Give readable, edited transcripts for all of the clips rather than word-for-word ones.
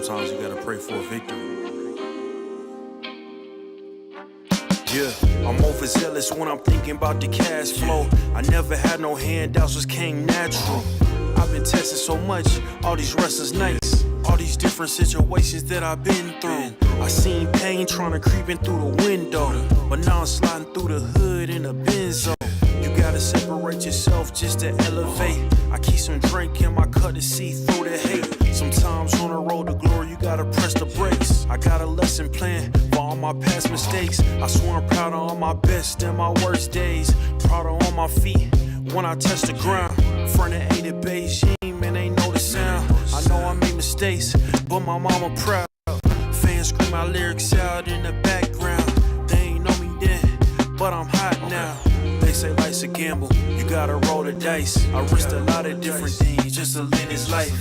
Sometimes you gotta pray for a victory. Yeah, I'm overzealous when I'm thinking about the cash flow. I never had no handouts, just came natural. I've been tested so much, all these restless nights, all these different situations that I've been through. I seen pain trying to creep in through the window, but now I'm sliding through the hood in a Benzo. You gotta separate yourself just to elevate. I keep some drink in my cup to see through the hate. Sometimes on the road to glory, you gotta press the brakes. I got a lesson plan for all my past mistakes. I swear I'm proud of all my best and my worst days. Proud of on my feet when I touch the ground. Front of 8 at Beijing, man, they know the sound. I know I made mistakes, but my mama proud. Fans scream my lyrics out in the background. They ain't know me then, but I'm hot now. They say life's a gamble, you gotta roll the dice. I risked a lot of different things just to live this life.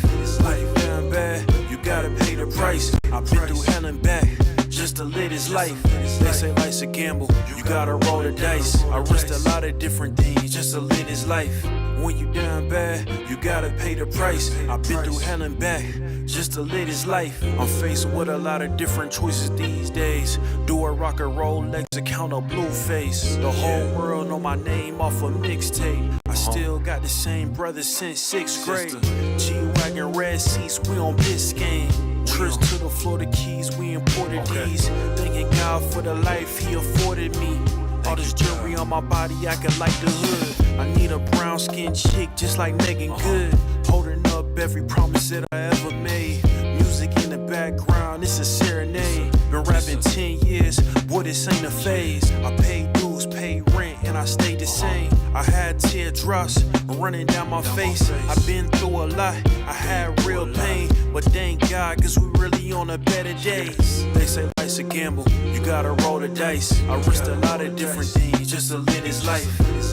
Life down bad, you gotta pay the price. I've been through hell and back just to live this life. They say life's a gamble, you gotta roll the dice. I risked a lot of different things just to live this life. When you down bad, you gotta pay the price. I've been through hell and back just to live this life. I'm faced with a lot of different choices these days. Do a rock and roll legs or count a blue face. The whole world know my name off a mixtape. I still got the same brother since 6th grade. G-Wagon, red seats, we on Biscayne. Trips to the Florida Keys, we imported these. Thanking God for the life he afforded me. All this jewelry on my body, acting like the hood. I need a brown skinned chick just like Megan Good. Holding up every promise that I ever made. Music in the background, it's a serenade. Been rapping 10 years, boy, this ain't a phase. I paid dues, paid rent, and I stayed the same. I had teardrops running down my face. I've been through a lot, I had real pain. But thank God, cause we really on a better days. They say life's a gamble, you gotta roll the dice. I risked a lot of different things just to live this life.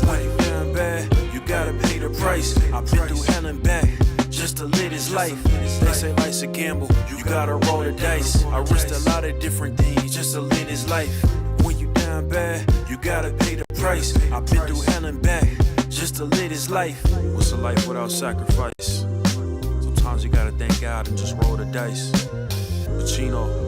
When you down bad, you gotta pay the price. I've been through hell and back just to live this life. They say life's a gamble, you gotta roll the dice. I risked a lot of different things just to live this life. When you down bad, you gotta pay the price. I've been through hell and back just to live this life. What's a life without sacrifice? Sometimes you gotta thank God and just roll the dice. Pacino.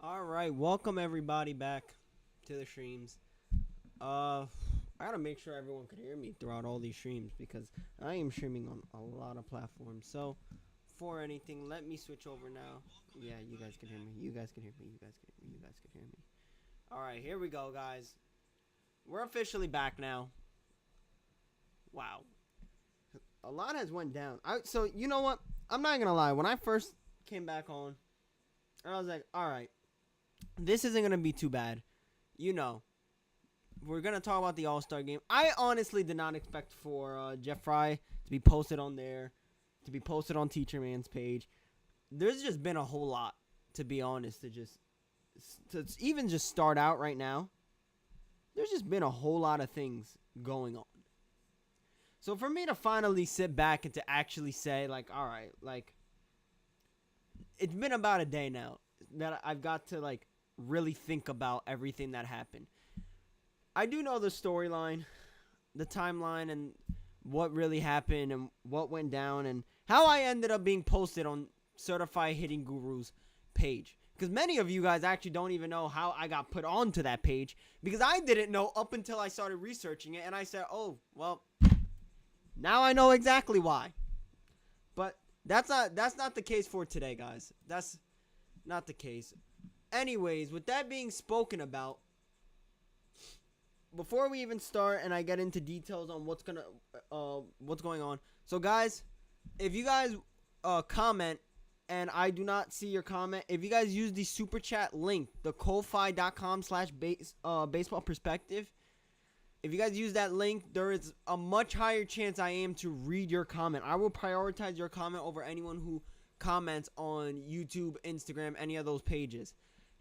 Alright, welcome everybody back to the streams. I gotta make sure everyone could hear me throughout all these streams because I am streaming on a lot of platforms. So, for anything, let me switch over now. Yeah, you guys can hear me. You guys can hear me. You guys can hear me. You guys can hear me. Alright, here we go, guys. We're officially back now. Wow. A lot has went down. So, you know what? I'm not gonna lie. When I first came back on, I was like, alright. This isn't going to be too bad. You know, we're going to talk about the All-Star game. I honestly did not expect for Frye to be posted on there, to be posted on Teacherman's page. There's just been a whole lot, to be honest, to even just start out right now. There's just been a whole lot of things going on. So for me to finally sit back and to actually say, like, all right, like, it's been about a day now that I've got to, like, really think about everything that happened. I do know the storyline, the timeline, and what really happened and what went down and how I ended up being posted on Certified Hitting Guru's page. Because many of you guys actually don't even know how I got put onto that page because I didn't know up until I started researching it and I said, oh, well, now I know exactly why. But that's not the case for today, guys. That's not the case. Anyways, with that being spoken about, before we even start and I get into details on what's going on. So guys, if you guys comment and I do not see your comment, if you guys use the super chat link, the ko-fi.com/baseballperspective, if you guys use that link, there is a much higher chance I am to read your comment. I will prioritize your comment over anyone who comments on YouTube, Instagram, any of those pages.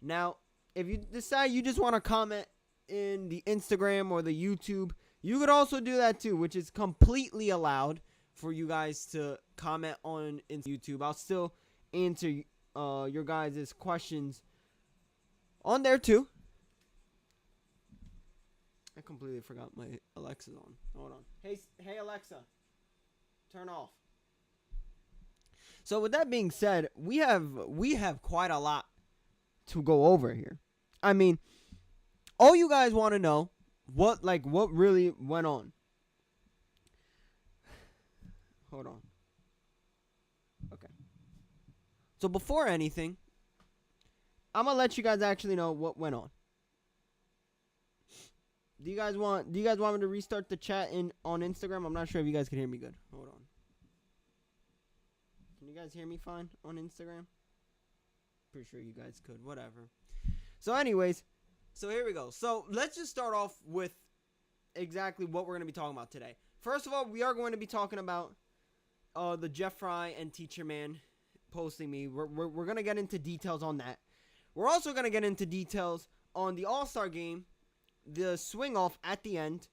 Now, if you decide you just want to comment in the Instagram or the YouTube, you could also do that too, which is completely allowed for you guys to comment on YouTube. I'll still answer your guys' questions on there too. I completely forgot my Alexa's on. Hold on. Hey Alexa, turn off. So with that being said, we have quite a lot to go over here. I mean, all you guys want to know what really went on. Hold on. Okay. So before anything, I'm gonna let you guys actually know what went on. Do you guys want me to restart the chat on Instagram? I'm not sure if you guys can hear me good. Hold on. Can you guys hear me fine on Instagram? Pretty sure you guys could. Whatever. So anyways, so here we go. So let's just start off with exactly what we're going to be talking about today. First of all, we are going to be talking about the Frye and Teacherman posting me. We're going to get into details on that. We're also going to get into details on the All-Star game, the swing off at the end,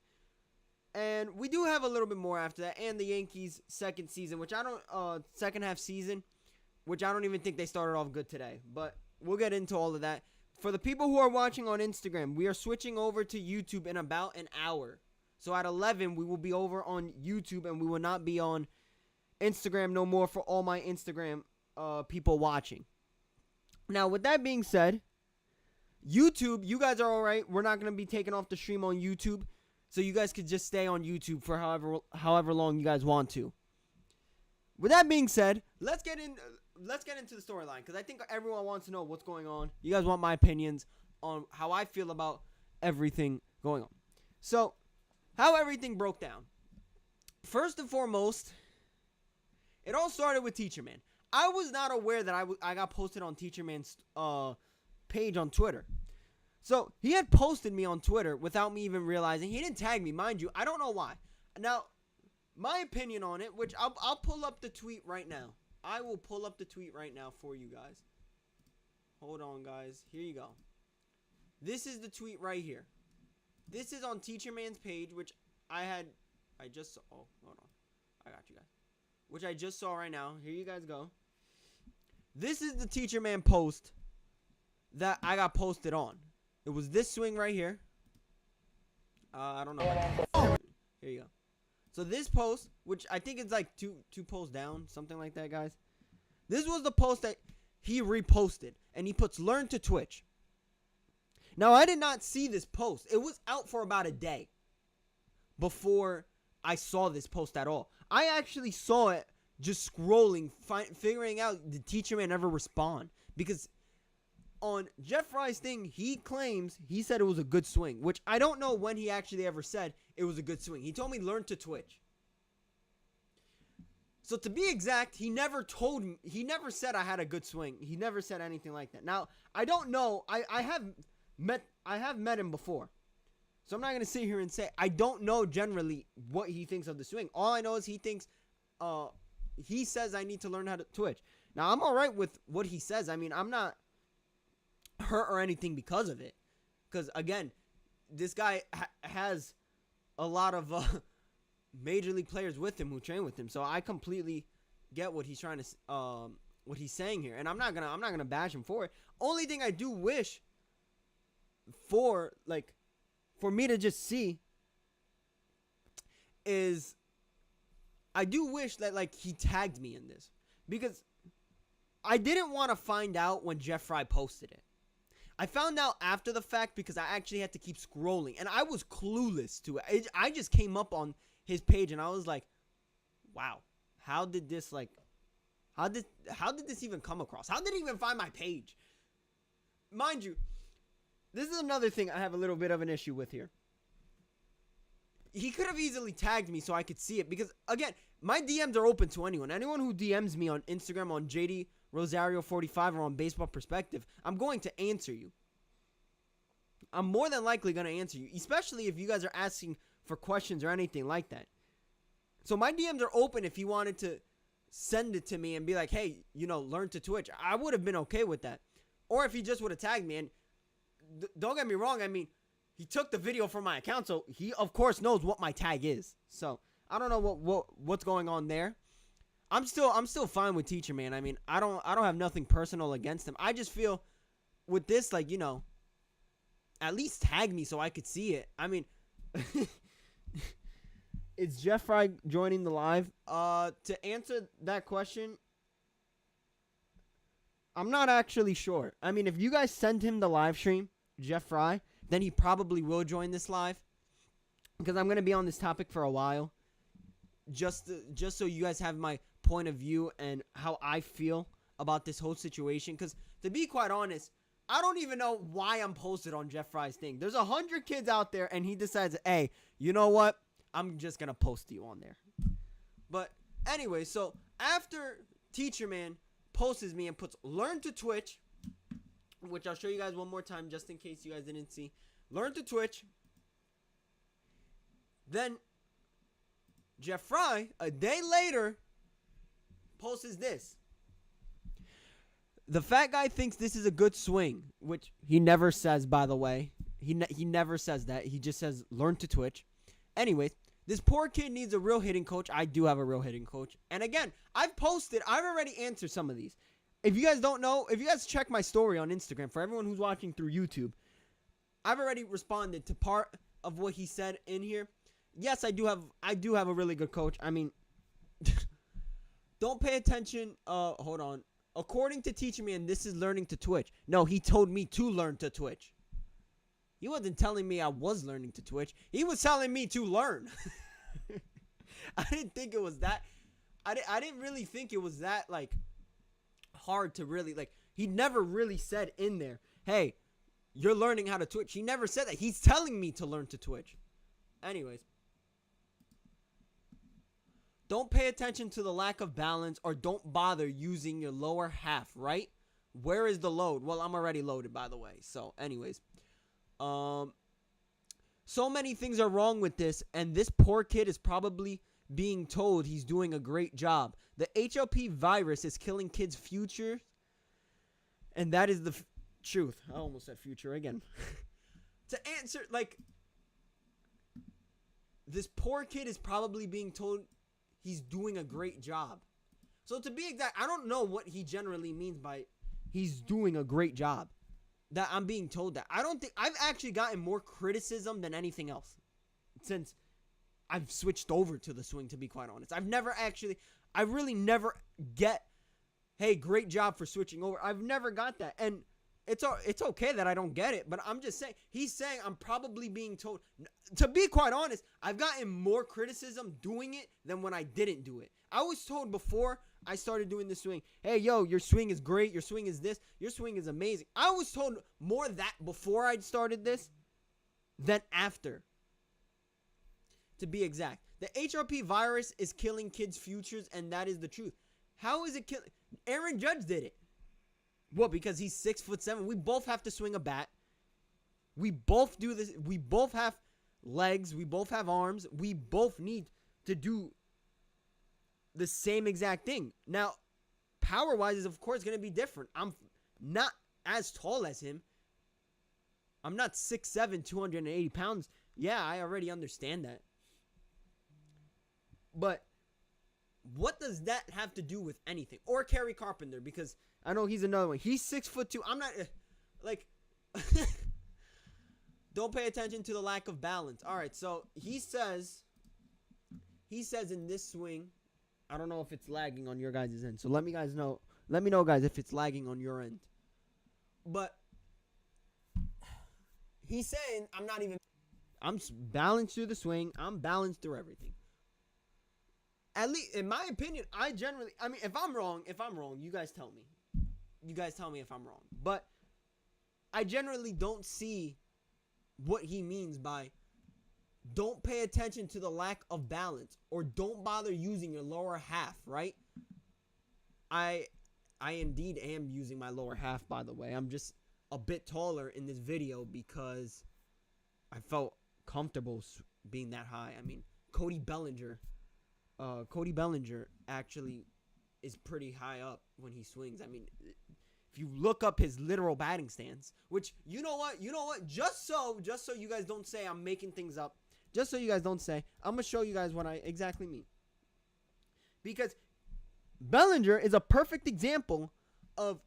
and we do have a little bit more after that, and the Yankees' second half season, which I don't even think they started off good today, but we'll get into all of that. For the people who are watching on Instagram, we are switching over to YouTube in about an hour. So at 11, we will be over on YouTube, and we will not be on Instagram no more for all my Instagram people watching. Now, with that being said, YouTube, you guys are all right. We're not going to be taking off the stream on YouTube, so you guys could just stay on YouTube for however long you guys want to. With that being said, let's get into the storyline because I think everyone wants to know what's going on. You guys want my opinions on how I feel about everything going on. So, how everything broke down. First and foremost, it all started with Teacherman. I was not aware that I got posted on Teacherman's page on Twitter. So, he had posted me on Twitter without me even realizing. He didn't tag me, mind you. I don't know why. Now, my opinion on it, which I'll pull up the tweet right now. I will pull up the tweet right now for you guys. Hold on, guys. Here you go. This is the tweet right here. This is on Teacherman's page, which I just saw. Oh, hold on. I got you guys. Which I just saw right now. Here you guys go. This is the Teacherman post that I got posted on. It was this swing right here. I don't know. Here you go. So this post, which I think it's like two posts down, something like that, guys. This was the post that he reposted. and he puts learn to Twitch. Now, I did not see this post. It was out for about a day before I saw this post at all. I actually saw it just scrolling, figuring out did Teacherman ever respond. Because on Jeff Frye's thing, he claims he said it was a good swing, which I don't know when he actually ever said it was a good swing. He told me learn to Twitch. So to be exact, he never told me, he never said I had a good swing. He never said anything like that. Now, I don't know. I have met him before. So I'm not going to sit here and say I don't know generally what he thinks of the swing. All I know is he thinks he says I need to learn how to Twitch. Now, I'm all right with what he says. I mean, I'm not hurt or anything because of it. Because, again, this guy has a lot of major league players with him who train with him. So I completely get what he's trying to what he's saying here. And I'm not gonna bash him for it. Only thing I do wish for me to just see is I do wish that he tagged me in this, because I didn't want to find out when Jeff Frye posted it. I found out after the fact because I actually had to keep scrolling and I was clueless to it. I just came up on his page and I was like, wow, how did this how did this even come across? How did it even find my page? Mind you, this is another thing I have a little bit of an issue with here. He could have easily tagged me so I could see it, because again, my DMs are open to anyone. Anyone who DMs me on Instagram on JD Rosario 45 or on Baseball Perspective, I'm going to answer you. I'm more than likely going to answer you, especially if you guys are asking for questions or anything like that. So my DMs are open if he wanted to send it to me and be like, hey, learn to Twitch. I would have been okay with that. Or if he just would have tagged me. And don't get me wrong, I mean, he took the video from my account, so he of course knows what my tag is. So I don't know what's going on there. I'm still fine with Teacherman. I mean, I don't have nothing personal against him. I just feel with this, at least tag me so I could see it. I mean, is Jeff Frye joining the live? To answer that question, I'm not actually sure. I mean, if you guys send him the live stream, Jeff Frye, then he probably will join this live, because I'm going to be on this topic for a while. Just so you guys have my point of view and how I feel about this whole situation. Because to be quite honest, I don't even know why I'm posted on Jeff Frye's thing. There's 100 kids out there and he decides, hey, you know what? I'm just going to post you on there. But anyway, so after Teacherman posts me and puts learn to Twitch, which I'll show you guys one more time just in case you guys didn't see. Learn to Twitch. Then Jeff Frye, a day later, posts this. The fat guy thinks this is a good swing, which he never says, by the way. He never says that. He just says learn to Twitch. Anyways, this poor kid needs a real hitting coach. I do have a real hitting coach. And again, I've already answered some of these. If you guys don't know, if you guys check my story on Instagram, for everyone who's watching through YouTube, I've already responded to part of what he said in here. Yes, I do have a really good coach. I mean, don't pay attention. Hold on. According to Teacherman, this is learning to Twitch. No, he told me to learn to Twitch. He wasn't telling me I was learning to Twitch. He was telling me to learn. I didn't think it was that. I didn't really think it was that hard to really he never really said in there, hey, you're learning how to Twitch. He never said that. He's telling me to learn to Twitch. Anyways, don't pay attention to the lack of balance, or don't bother using your lower half, right? Where is the load? Well, I'm already loaded, by the way. So anyways, so many things are wrong with this, and this poor kid is probably being told he's doing a great job. The HLP virus is killing kids' future, and that is the truth. I almost said future again. To answer, this poor kid is probably being told he's doing a great job. So to be exact, I don't know what he generally means by he's doing a great job. That I'm being told that. I don't think I've actually gotten more criticism than anything else since I've switched over to the swing, to be quite honest. I really never get hey, great job for switching over. I've never got that. And it's okay that I don't get it, but I'm just saying, he's saying I'm probably being told. To be quite honest, I've gotten more criticism doing it than when I didn't do it. I was told before I started doing the swing, hey, yo, your swing is great. Your swing is this. Your swing is amazing. I was told more that before I started this than after. To be exact. The HRP virus is killing kids' futures, and that is the truth. How is it killing? Aaron Judge did it. What? Because he's 6'7". We both have to swing a bat. We both do this. We both have legs. We both have arms. We both need to do the same exact thing. Now, power-wise is, of course, going to be different. I'm not as tall as him. I'm not 6'7", 280 pounds. Yeah, I already understand that. But what does that have to do with anything? Or Kerry Carpenter, because I know he's another one. He's 6'2". I'm not like don't pay attention to the lack of balance. All right, so he says in this swing, I don't know if it's lagging on your guys' end. So let me know guys if it's lagging on your end. But he's saying I'm balanced through the swing. I'm balanced through everything. At least, in my opinion, if I'm wrong, you guys tell me. You guys tell me if I'm wrong. But I generally don't see what he means by don't pay attention to the lack of balance or don't bother using your lower half, right? I indeed am using my lower half, by the way. I'm just a bit taller in this video because I felt comfortable being that high. I mean, Cody Bellinger actually is pretty high up when he swings. I mean, if you look up his literal batting stance, which you know what, just so you guys don't say I'm making things up, just so you guys don't say, I'm gonna show you guys what I exactly mean. Because Bellinger is a perfect example of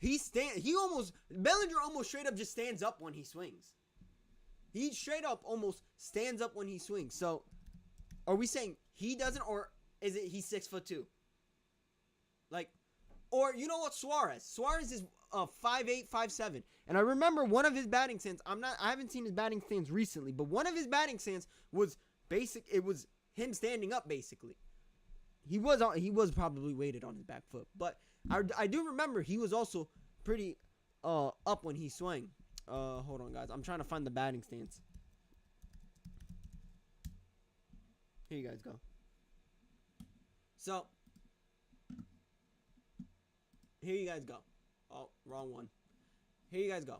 Bellinger almost straight up just stands up when he swings. He straight up almost stands up when he swings. So are we saying he doesn't, or is it he's 6'2"? Like, or you know what, Suarez is 5'8", 5'7", and I remember one of his batting stance. I haven't seen his batting stance recently, but one of his batting stance was basic. It was him standing up basically. He was probably weighted on his back foot, but I do remember he was also pretty up when he swung. Hold on, guys. I'm trying to find the batting stance. Here you guys go. So, here you guys go. Oh, wrong one. Here you guys go.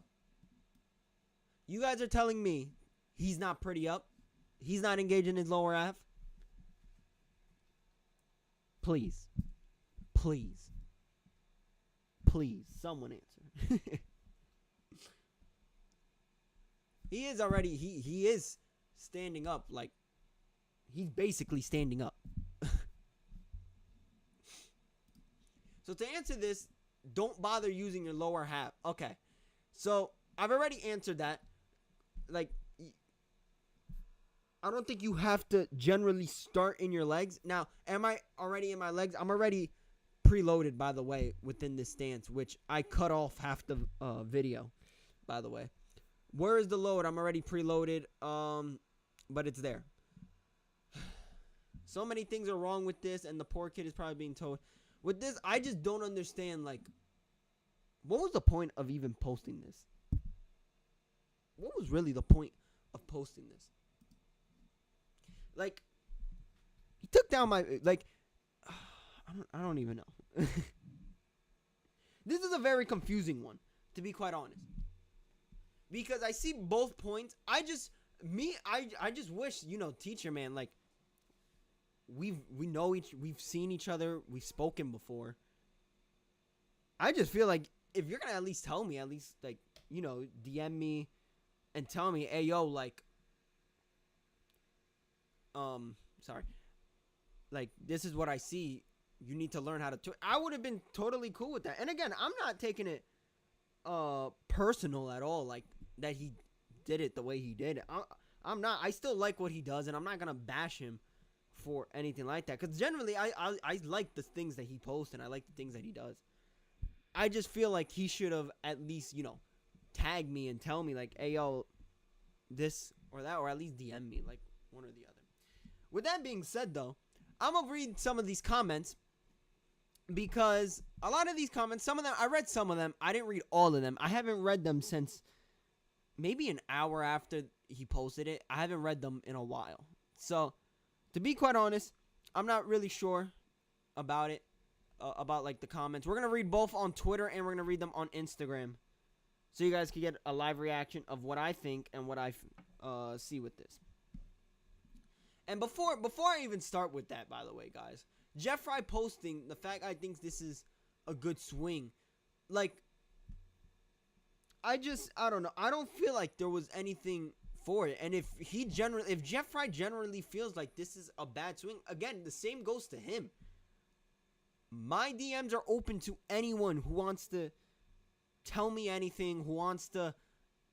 You guys are telling me he's not pretty up? He's not engaged in his lower half? Please. Please. Please, someone answer. He is standing up, like, he's basically standing up. So to answer this, don't bother using your lower half. Okay. So I've already answered that. Like, I don't think you have to generally start in your legs. Now, am I already in my legs? I'm already preloaded, by the way, within this stance, which I cut off half the video, by the way. Where is the load? I'm already preloaded, but it's there. So many things are wrong with this, and the poor kid is probably being told. With this, I just don't understand, like, what was the point of even posting this? What was really the point of posting this? Like, he took down my, like, I don't even know. This is a very confusing one, to be quite honest. Because I see both points. I just wish, Teacherman, like, we've seen each other, we've spoken before. I just feel like if you're gonna at least tell me, at least, like, DM me and tell me, hey, yo, like, sorry, like, this is what I see, you need to learn how to I would have been totally cool with that. And again, I'm not taking it personal at all, like, that he did it the way he did it. I'm not. I still like what he does, and I'm not gonna bash him for anything like that. Because generally, I like the things that he posts and I like the things that he does. I just feel like he should have at least, tag me and tell me, like, hey, yo, this or that, or at least DM me, like, one or the other. With that being said, though, I'm going to read some of these comments because a lot of these comments, some of them, I read some of them. I didn't read all of them. I haven't read them since maybe an hour after he posted it. I haven't read them in a while. So, to be quite honest, I'm not really sure about it, about, like, the comments. We're going to read both on Twitter and we're going to read them on Instagram. So you guys can get a live reaction of what I think and what I see with this. And before I even start with that, by the way, guys, Jeff Frye posting the fact I think this is a good swing. Like, I don't know. I don't feel like there was anything for it. And if Jeff Frye generally feels like this is a bad swing, again, the same goes to him. My DMs are open to anyone who wants to tell me anything, who wants to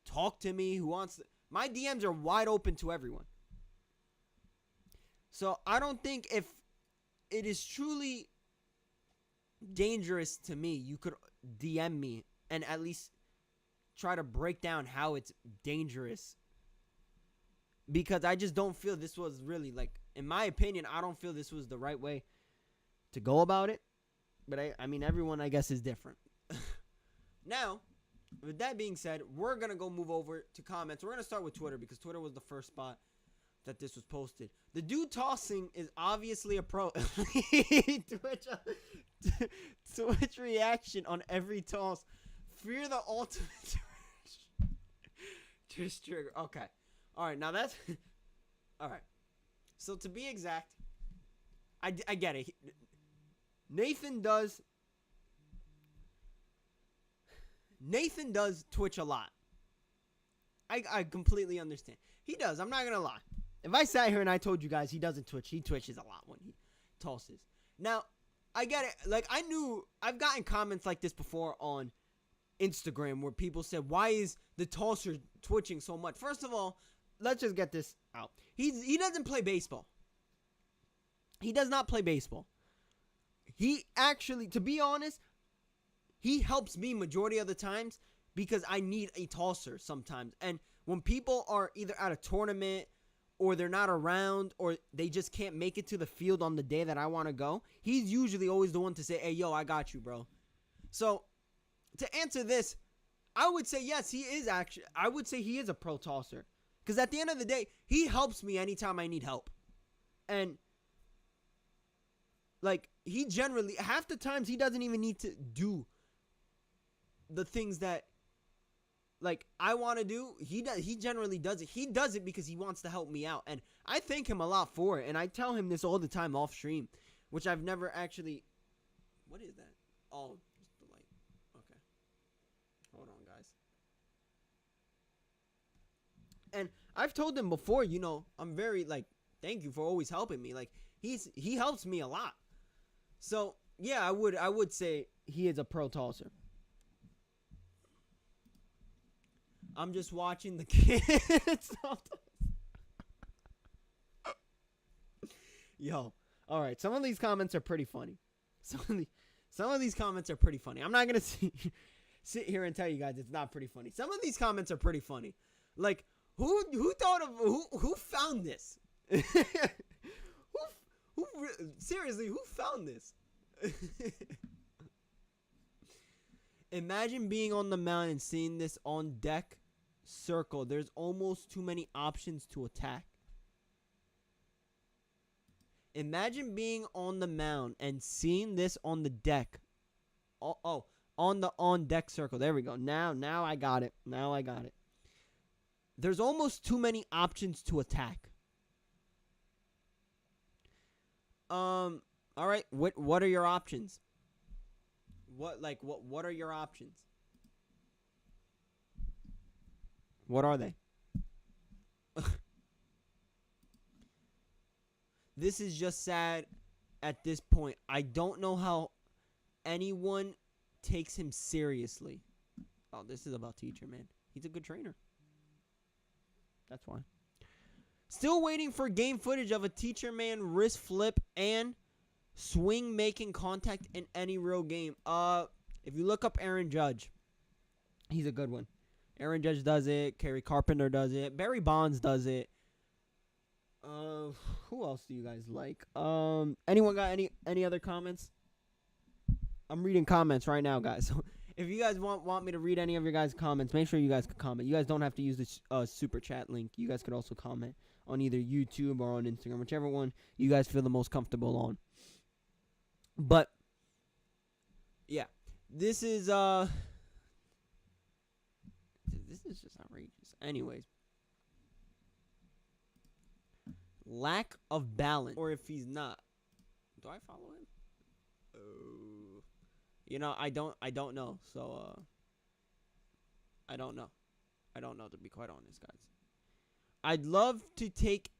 talk to me, my DMs are wide open to everyone. So I don't think if it is truly dangerous to me, you could DM me and at least try to break down how it's dangerous. Because I just don't feel this was really, like, in my opinion, I don't feel this was the right way to go about it. But I mean, everyone, I guess, is different. Now, with that being said, we're going to go move over to comments. We're going to start with Twitter because Twitter was the first spot that this was posted. The dude tossing is obviously a pro. Twitch reaction on every toss. Fear the ultimate just trigger. Okay. All right. Now that's... All right. So to be exact, I get it. Nathan does Twitch a lot. I completely understand. He does. I'm not going to lie. If I sat here and I told you guys he doesn't Twitch, he Twitches a lot when he tosses. Now, I get it. Like, I've gotten comments like this before on Instagram where people said, why is the tosser twitching so much? First of all, let's just get this out. He doesn't play baseball. He does not play baseball. He actually, to be honest, he helps me majority of the times because I need a tosser sometimes. And when people are either at a tournament or they're not around or they just can't make it to the field on the day that I want to go, he's usually always the one to say, hey, yo, I got you, bro. So to answer this, I would say yes, he is actually, I would say he is a pro tosser. Because at the end of the day, he helps me anytime I need help. And like, he generally, half the times he doesn't even need to do the things that, like, I want to do. He generally does it. He does it because he wants to help me out. And I thank him a lot for it. And I tell him this all the time off stream, which I've never actually, what is that? Oh, just the light. Okay. Hold on, guys. And I've told him before, you know, I'm very, like, thank you for always helping me. Like, he helps me a lot. So, yeah, I would say he is a pro tosser. I'm just watching the kids. Yo, all right. Some of these comments are pretty funny. Some of these comments are pretty funny. I'm not gonna sit here and tell you guys it's not pretty funny. Some of these comments are pretty funny. Like, who found this? Seriously, who found this? Imagine being on the mound and seeing this on deck circle. There's almost too many options to attack. Imagine being on the mound and seeing this on the deck. Oh, on the on deck circle. There we go. Now I got it. Now I got it. There's almost too many options to attack. All right. What are your options? What are your options? What are they? This is just sad at this point. I don't know how anyone takes him seriously. Oh, this is about Teacherman. He's a good trainer. That's why. Still waiting for game footage of a Teacherman wrist flip and swing making contact in any real game. If you look up Aaron Judge, he's a good one. Aaron Judge does it. Kerry Carpenter does it. Barry Bonds does it. Who else do you guys like? Anyone got any other comments? I'm reading comments right now, guys. So if you guys want me to read any of your guys' comments, make sure you guys can comment. You guys don't have to use the super chat link. You guys could also comment on either YouTube or on Instagram, whichever one you guys feel the most comfortable on. But yeah, this is just outrageous. Anyways, lack of balance, or if he's not, do I follow him? You know, I don't know. So I don't know to be quite honest, guys. I'd love to take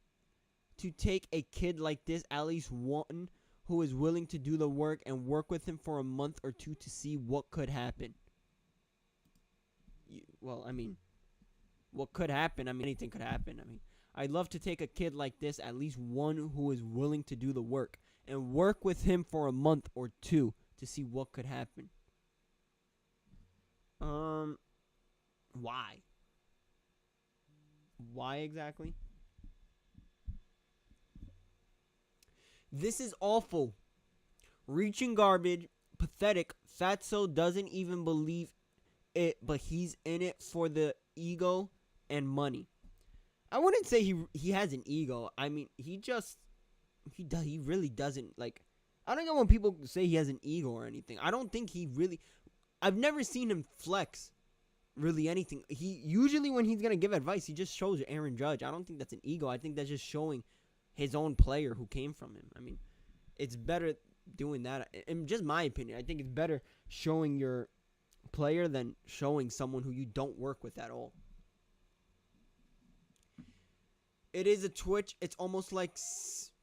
a kid like this, at least one, who is willing to do the work and work with him for a month or two to see what could happen. Well, I mean, what could happen? I mean, anything could happen. I mean, I'd love to take a kid like this, at least one who is willing to do the work and work with him for a month or two to see what could happen. Why? Why exactly? This is awful. Reaching garbage. Pathetic. Fatso doesn't even believe it, but he's in it for the ego and money. I wouldn't say he has an ego. I mean, he really doesn't, like, I don't know when people say he has an ego or anything. I don't think he really, I've never seen him flex really anything. He usually, when he's gonna give advice, he just shows Aaron Judge. I don't think that's an ego. I think that's just showing his own player who came from him. I mean, it's better doing that. In just my opinion, I think it's better showing your player than showing someone who you don't work with at all. It is a twitch. It's almost like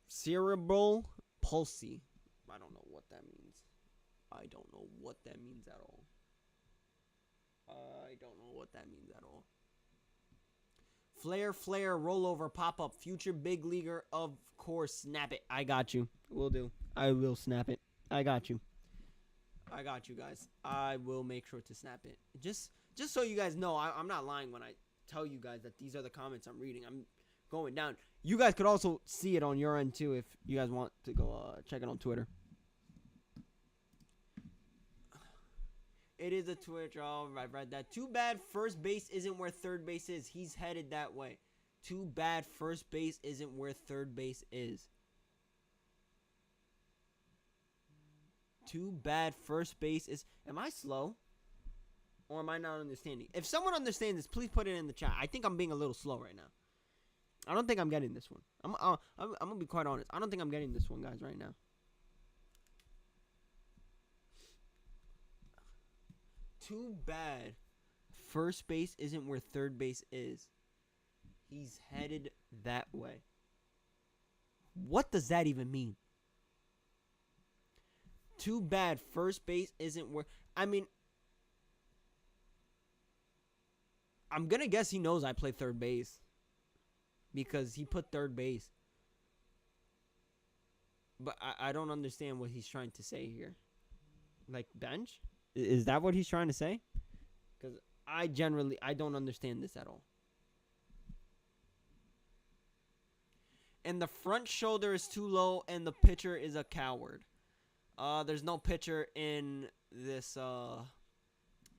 cerebral palsy. I don't know what that means. I don't know what that means at all. I don't know what that means at all. Flare, rollover, pop-up, future big leaguer, of course, snap it. I got you. Will do. I will snap it. I got you. I got you, guys. I will make sure to snap it. Just so you guys know, I'm not lying when I tell you guys that these are the comments I'm reading. I'm going down. You guys could also see it on your end, too, if you guys want to go check it on Twitter. It is a Twitch. Oh, I read that. Too bad first base isn't where third base is. He's headed that way. Too bad first base isn't where third base is. Too bad first base is... Am I slow? Or am I not understanding? If someone understands this, please put it in the chat. I think I'm being a little slow right now. I don't think I'm getting this one. I'm going to be quite honest. I don't think I'm getting this one, guys, right now. Too bad first base isn't where third base is. He's headed that way. What does that even mean? Too bad first base isn't where... I mean... I'm going to guess he knows I play third base. Because he put third base. But I don't understand what he's trying to say here. Like, bench? Is that what he's trying to say? Because I don't understand this at all. And the front shoulder is too low and the pitcher is a coward. There's no pitcher in this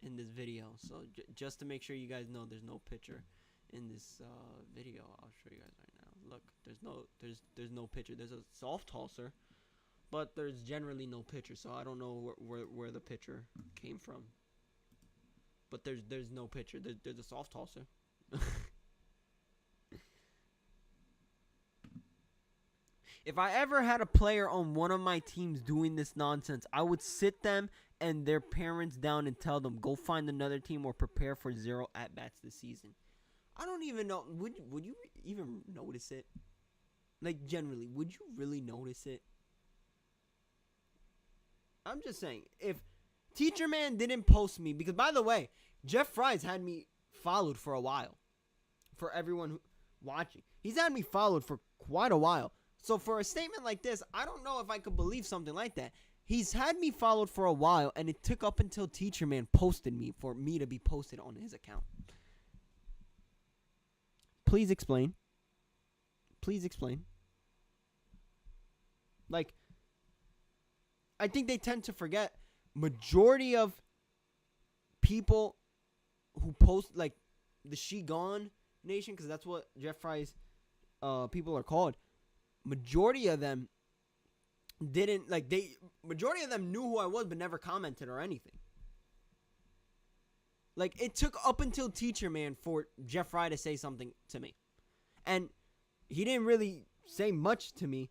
video. So just to make sure you guys know, there's no pitcher in this video. I'll show you guys right now. Look, there's no pitcher. There's a soft tosser. But there's generally no pitcher, so I don't know where the pitcher came from. But there's no pitcher. There's a soft tosser. If I ever had a player on one of my teams doing this nonsense, I would sit them and their parents down and tell them, go find another team or prepare for 0 at-bats this season. I don't even know. Would you even notice it? Like, generally, would you really notice it? I'm just saying, if Teacherman didn't post me, because by the way, Jeff Frye's had me followed for a while. For everyone watching. He's had me followed for quite a while. So for a statement like this, I don't know if I could believe something like that. He's had me followed for a while, and it took up until Teacherman posted me for me to be posted on his account. Please explain. Please explain. Like, I think they tend to forget majority of people who post, like, the She Gone Nation, because that's what Jeff Frye's people are called. Majority of them didn't, like, majority of them knew who I was but never commented or anything. Like, it took up until Teacherman for Jeff Frye to say something to me. And he didn't really say much to me,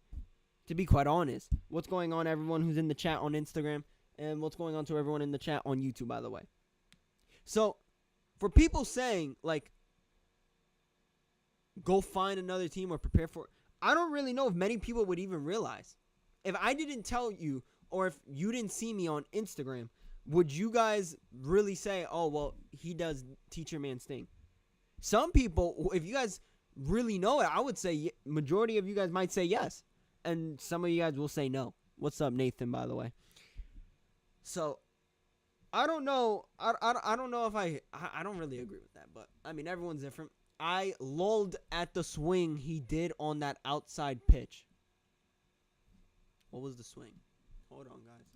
to be quite honest. What's going on, everyone who's in the chat on Instagram? And what's going on to everyone in the chat on YouTube, by the way? So, for people saying, like, go find another team or prepare for it, I don't really know if many people would even realize. If I didn't tell you, or if you didn't see me on Instagram, would you guys really say, oh, well, he does Teacherman's thing? Some people, if you guys really know it, I would say majority of you guys might say yes. And some of you guys will say no. What's up, Nathan, by the way? So, I don't know. I don't know if I don't really agree with that. But, I mean, everyone's different. I lulled at the swing he did on that outside pitch. What was the swing? Hold on, guys.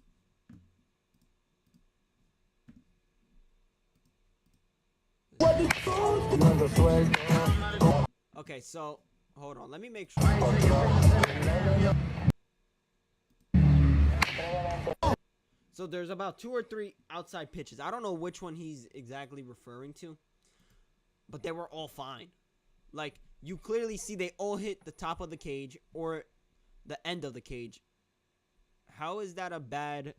Okay, so, hold on. Let me make sure. So, there's about 2 or 3 outside pitches. I don't know which one he's exactly referring to. But they were all fine. Like, you clearly see they all hit the top of the cage or the end of the cage. How is that a bad...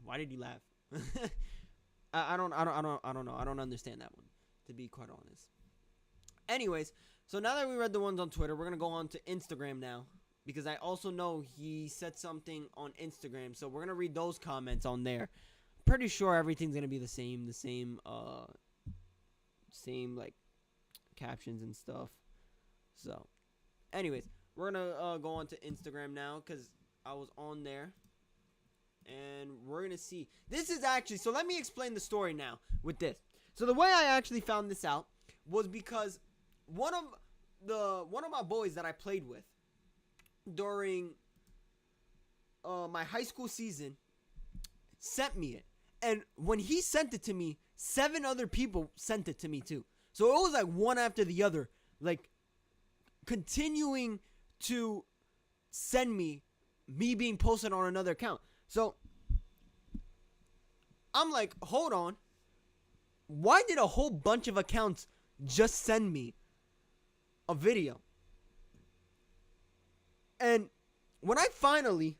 Why did you laugh? I don't know. I don't understand that one, to be quite honest. Anyways, so now that we read the ones on Twitter, we're going to go on to Instagram now. Because I also know he said something on Instagram. So we're going to read those comments on there. Pretty sure everything's going to be the same like captions and stuff. So anyways, we're going to go on to Instagram now because I was on there. And we're going to see. This is actually, so let me explain the story now with this. So the way I actually found this out was because one of my boys that I played with during my high school season sent me it. And when he sent it to me, 7 other people sent it to me too. So it was like one after the other, like continuing to send me being posted on another account. So I'm like, hold on. Why did a whole bunch of accounts just send me a video? And when I finally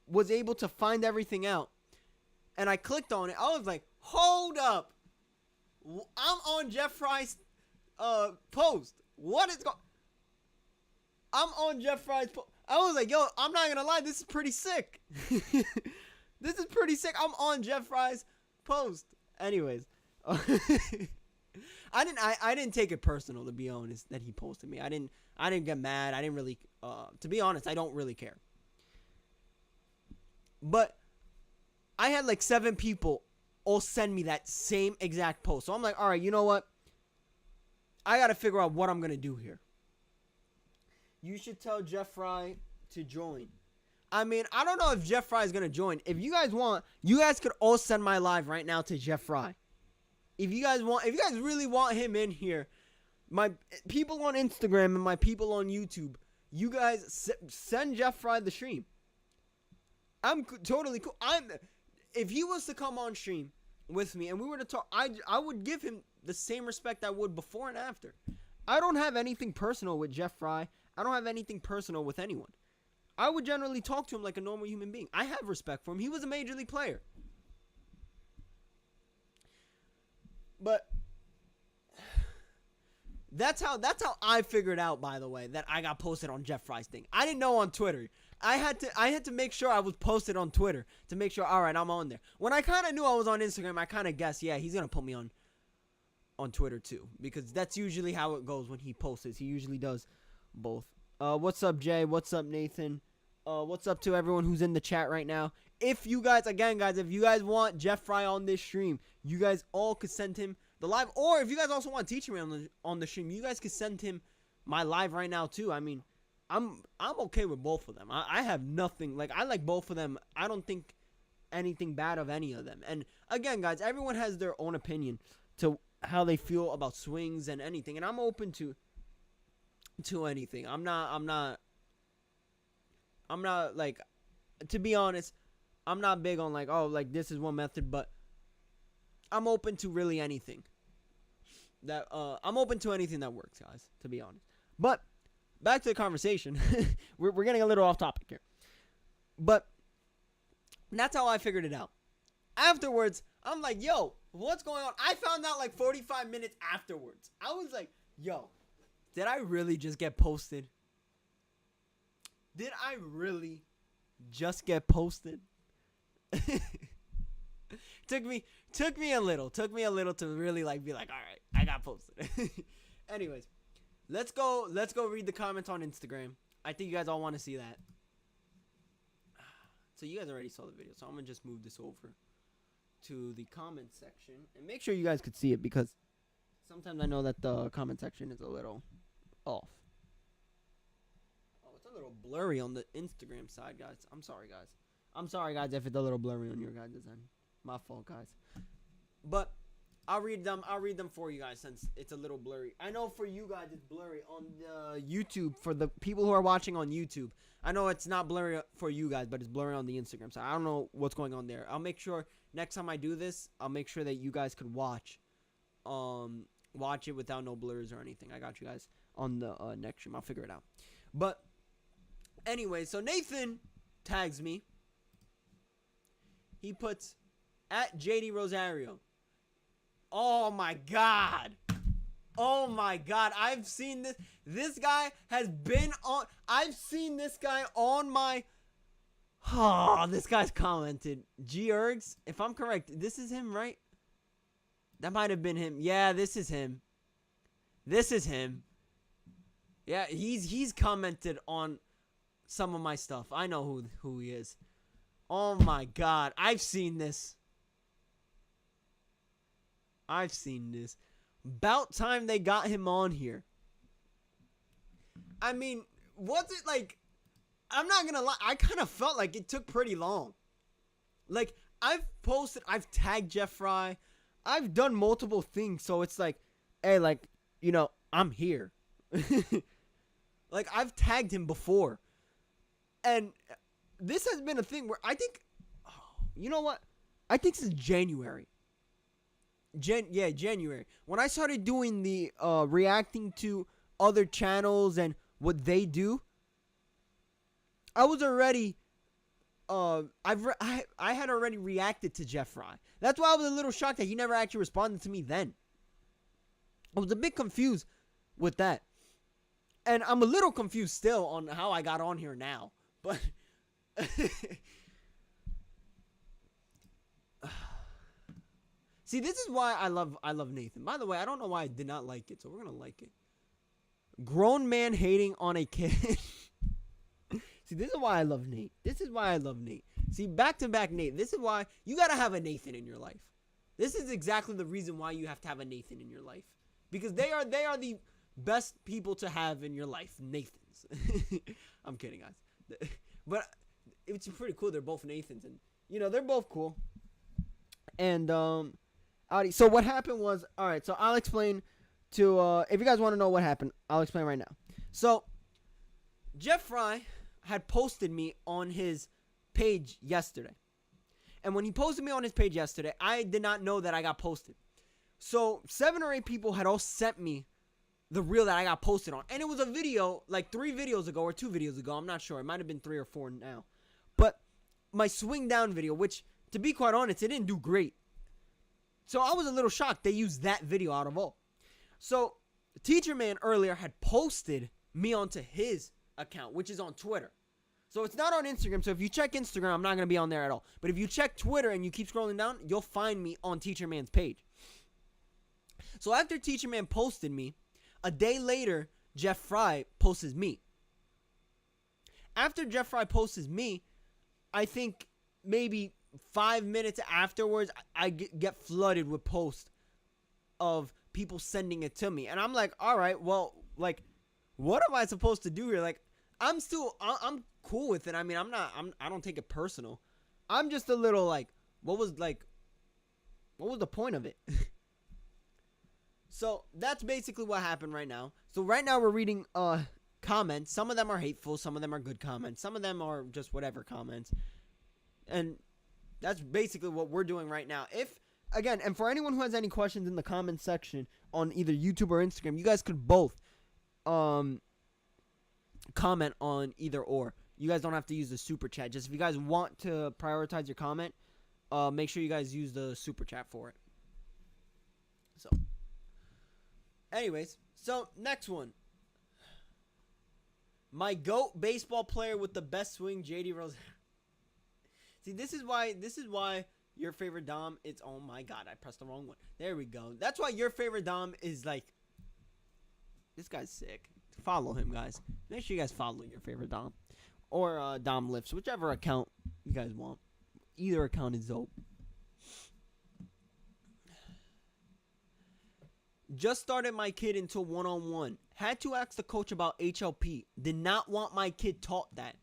was able to find everything out and I clicked on it, I was like, hold up. I'm on Jeff Frye's post. What is going... I'm on Jeff Frye's post. I was like, yo, I'm not gonna lie, this is pretty sick. This is pretty sick. I'm on Jeff Frye's post. Anyways, I didn't take it personal, to be honest, that he posted me. I didn't get mad. I didn't really to be honest, I don't really care. But I had like 7 people all send me that same exact post. So I'm like, all right, you know what? I got to figure out what I'm going to do here. You should tell Jeff Frye to join. I mean, I don't know if Jeff Frye is going to join. If you guys want, you guys could all send my live right now to Jeff Frye. If you guys really want him in here, my people on Instagram and my people on YouTube, you guys send Jeff Frye the stream. I'm totally cool. If he was to come on stream with me and we were to talk, I would give him the same respect I would before and after. I don't have anything personal with Jeff Frye. I don't have anything personal with anyone. I would generally talk to him like a normal human being. I have respect for him. He was a major league player. But that's how I figured out, by the way, that I got posted on Jeff Frye's thing. I didn't know on Twitter. I had to make sure I was posted on Twitter to make sure, all right, I'm on there. When I kind of knew I was on Instagram, I kind of guessed, yeah, he's going to put me on Twitter too, because that's usually how it goes when he posts. He usually does both. What's up, Jay? What's up, Nathan? What's up to everyone who's in the chat right now? If you guys, again, guys, if you guys want Jeff Frye on this stream, you guys all could send him the live. Or if you guys also want Teacherman on the stream, you guys could send him my live right now too. I mean, I'm okay with both of them. I have nothing. Like, I like both of them. I don't think anything bad of any of them. And again, guys, everyone has their own opinion to how they feel about swings and anything. And I'm open to anything. I'm not like, to be honest, I'm not big on like, oh, like this is one method, but I'm open to really anything. I'm open to anything that works, guys, to be honest. But back to the conversation. we're getting a little off topic here. But that's how I figured it out. Afterwards, I'm like, yo, what's going on? I found out like 45 minutes afterwards. I was like, yo, did I really just get posted? Did I really just get posted? Took me a little to really like be like, all right, I got posted. Anyways, let's go read the comments on Instagram. I think you guys all want to see that. So you guys already saw the video, so I'm gonna just move this over to the comment section and make sure you guys could see it, because sometimes I know that the comment section is a little off. Oh, it's a little blurry on the Instagram side, guys. I'm sorry, guys. If it's a little blurry on your guys' end. My fault, guys. But I'll read them for you guys since it's a little blurry. I know for you guys it's blurry on the YouTube. For the people who are watching on YouTube, I know it's not blurry for you guys, but it's blurry on the Instagram side. I don't know what's going on there. I'll make sure next time I do this, I'll make sure that you guys could watch it without no blurs or anything. I got you guys on the next stream. I'll figure it out. But anyway, so Nathan tags me. He puts at JD Rosario. Oh my God. I've seen this. This guy has been on. I've seen this guy on my. Oh, this guy's commented. G Ergs, if I'm correct, this is him, right? That might have been him. Yeah, this is him. Yeah, he's commented on some of my stuff. I know who he is. Oh my God, I've seen this. About time they got him on here. I mean, what's it like? I'm not gonna lie, I kind of felt like it took pretty long. Like, I've tagged Jeff Frye. I've done multiple things, so it's like, hey, like, you know, I'm here. Like, I've tagged him before. And this has been a thing where I think, you know what? I think since January. January. When I started doing the reacting to other channels and what they do, I was already I had already reacted to Jeff Frye. That's why I was a little shocked that he never actually responded to me then. I was a bit confused with that. And I'm a little confused still on how I got on here now. But see, this is why I love Nathan. By the way, I don't know why I did not like it, so we're gonna like it. Grown man hating on a kid. See, this is why I love Nate. See, back to back Nate. This is why you gotta have a Nathan in your life. This is exactly the reason why you have to have a Nathan in your life, because they are the best people to have in your life. Nathans. I'm kidding, guys. But it's pretty cool. They're both Nathans, and you know they're both cool. And so what happened was, all right. So I'll explain to if you guys want to know what happened, I'll explain right now. So Jeff Frye had posted me on his page yesterday, and when he posted me on his page yesterday, I did not know that I got posted. So 7 or 8 people had all sent me the reel that I got posted on. And it was a video, like 3 videos ago or 2 videos ago. I'm not sure. It might have been 3 or 4 now. But my swing down video, which, to be quite honest, it didn't do great. So I was a little shocked they used that video out of all. So Teacherman earlier had posted me onto his account, which is on Twitter. So it's not on Instagram. So if you check Instagram, I'm not going to be on there at all. But if you check Twitter and you keep scrolling down, you'll find me on Teacherman's page. So after Teacherman posted me, a day later, Jeff Frye posts me. After Jeff Frye posts me, I think maybe 5 minutes afterwards, I get flooded with posts of people sending it to me. And I'm like, all right, well, like, what am I supposed to do here? Like, I'm cool with it. I mean, I don't take it personal. I'm just a little like, what was the point of it? So that's basically what happened right now. So right now we're reading comments. Some of them are hateful, some of them are good comments, some of them are just whatever comments. And that's basically what we're doing right now. And for anyone who has any questions in the comment section on either YouTube or Instagram, you guys could both comment on either or. You guys don't have to use the super chat. Just if you guys want to prioritize your comment, make sure you guys use the super chat for it. So, anyways, so next one. My GOAT baseball player with the best swing, JD Rose. See, this is why your favorite Dom, it's, oh my God, I pressed the wrong one. There we go. That's why your favorite Dom is like, this guy's sick. Follow him, guys. Make sure you guys follow your favorite Dom. Or Dom Lifts, whichever account you guys want. Either account is dope. Just started my kid into one-on-one. Had to ask the coach about HLP. Did not want my kid taught that.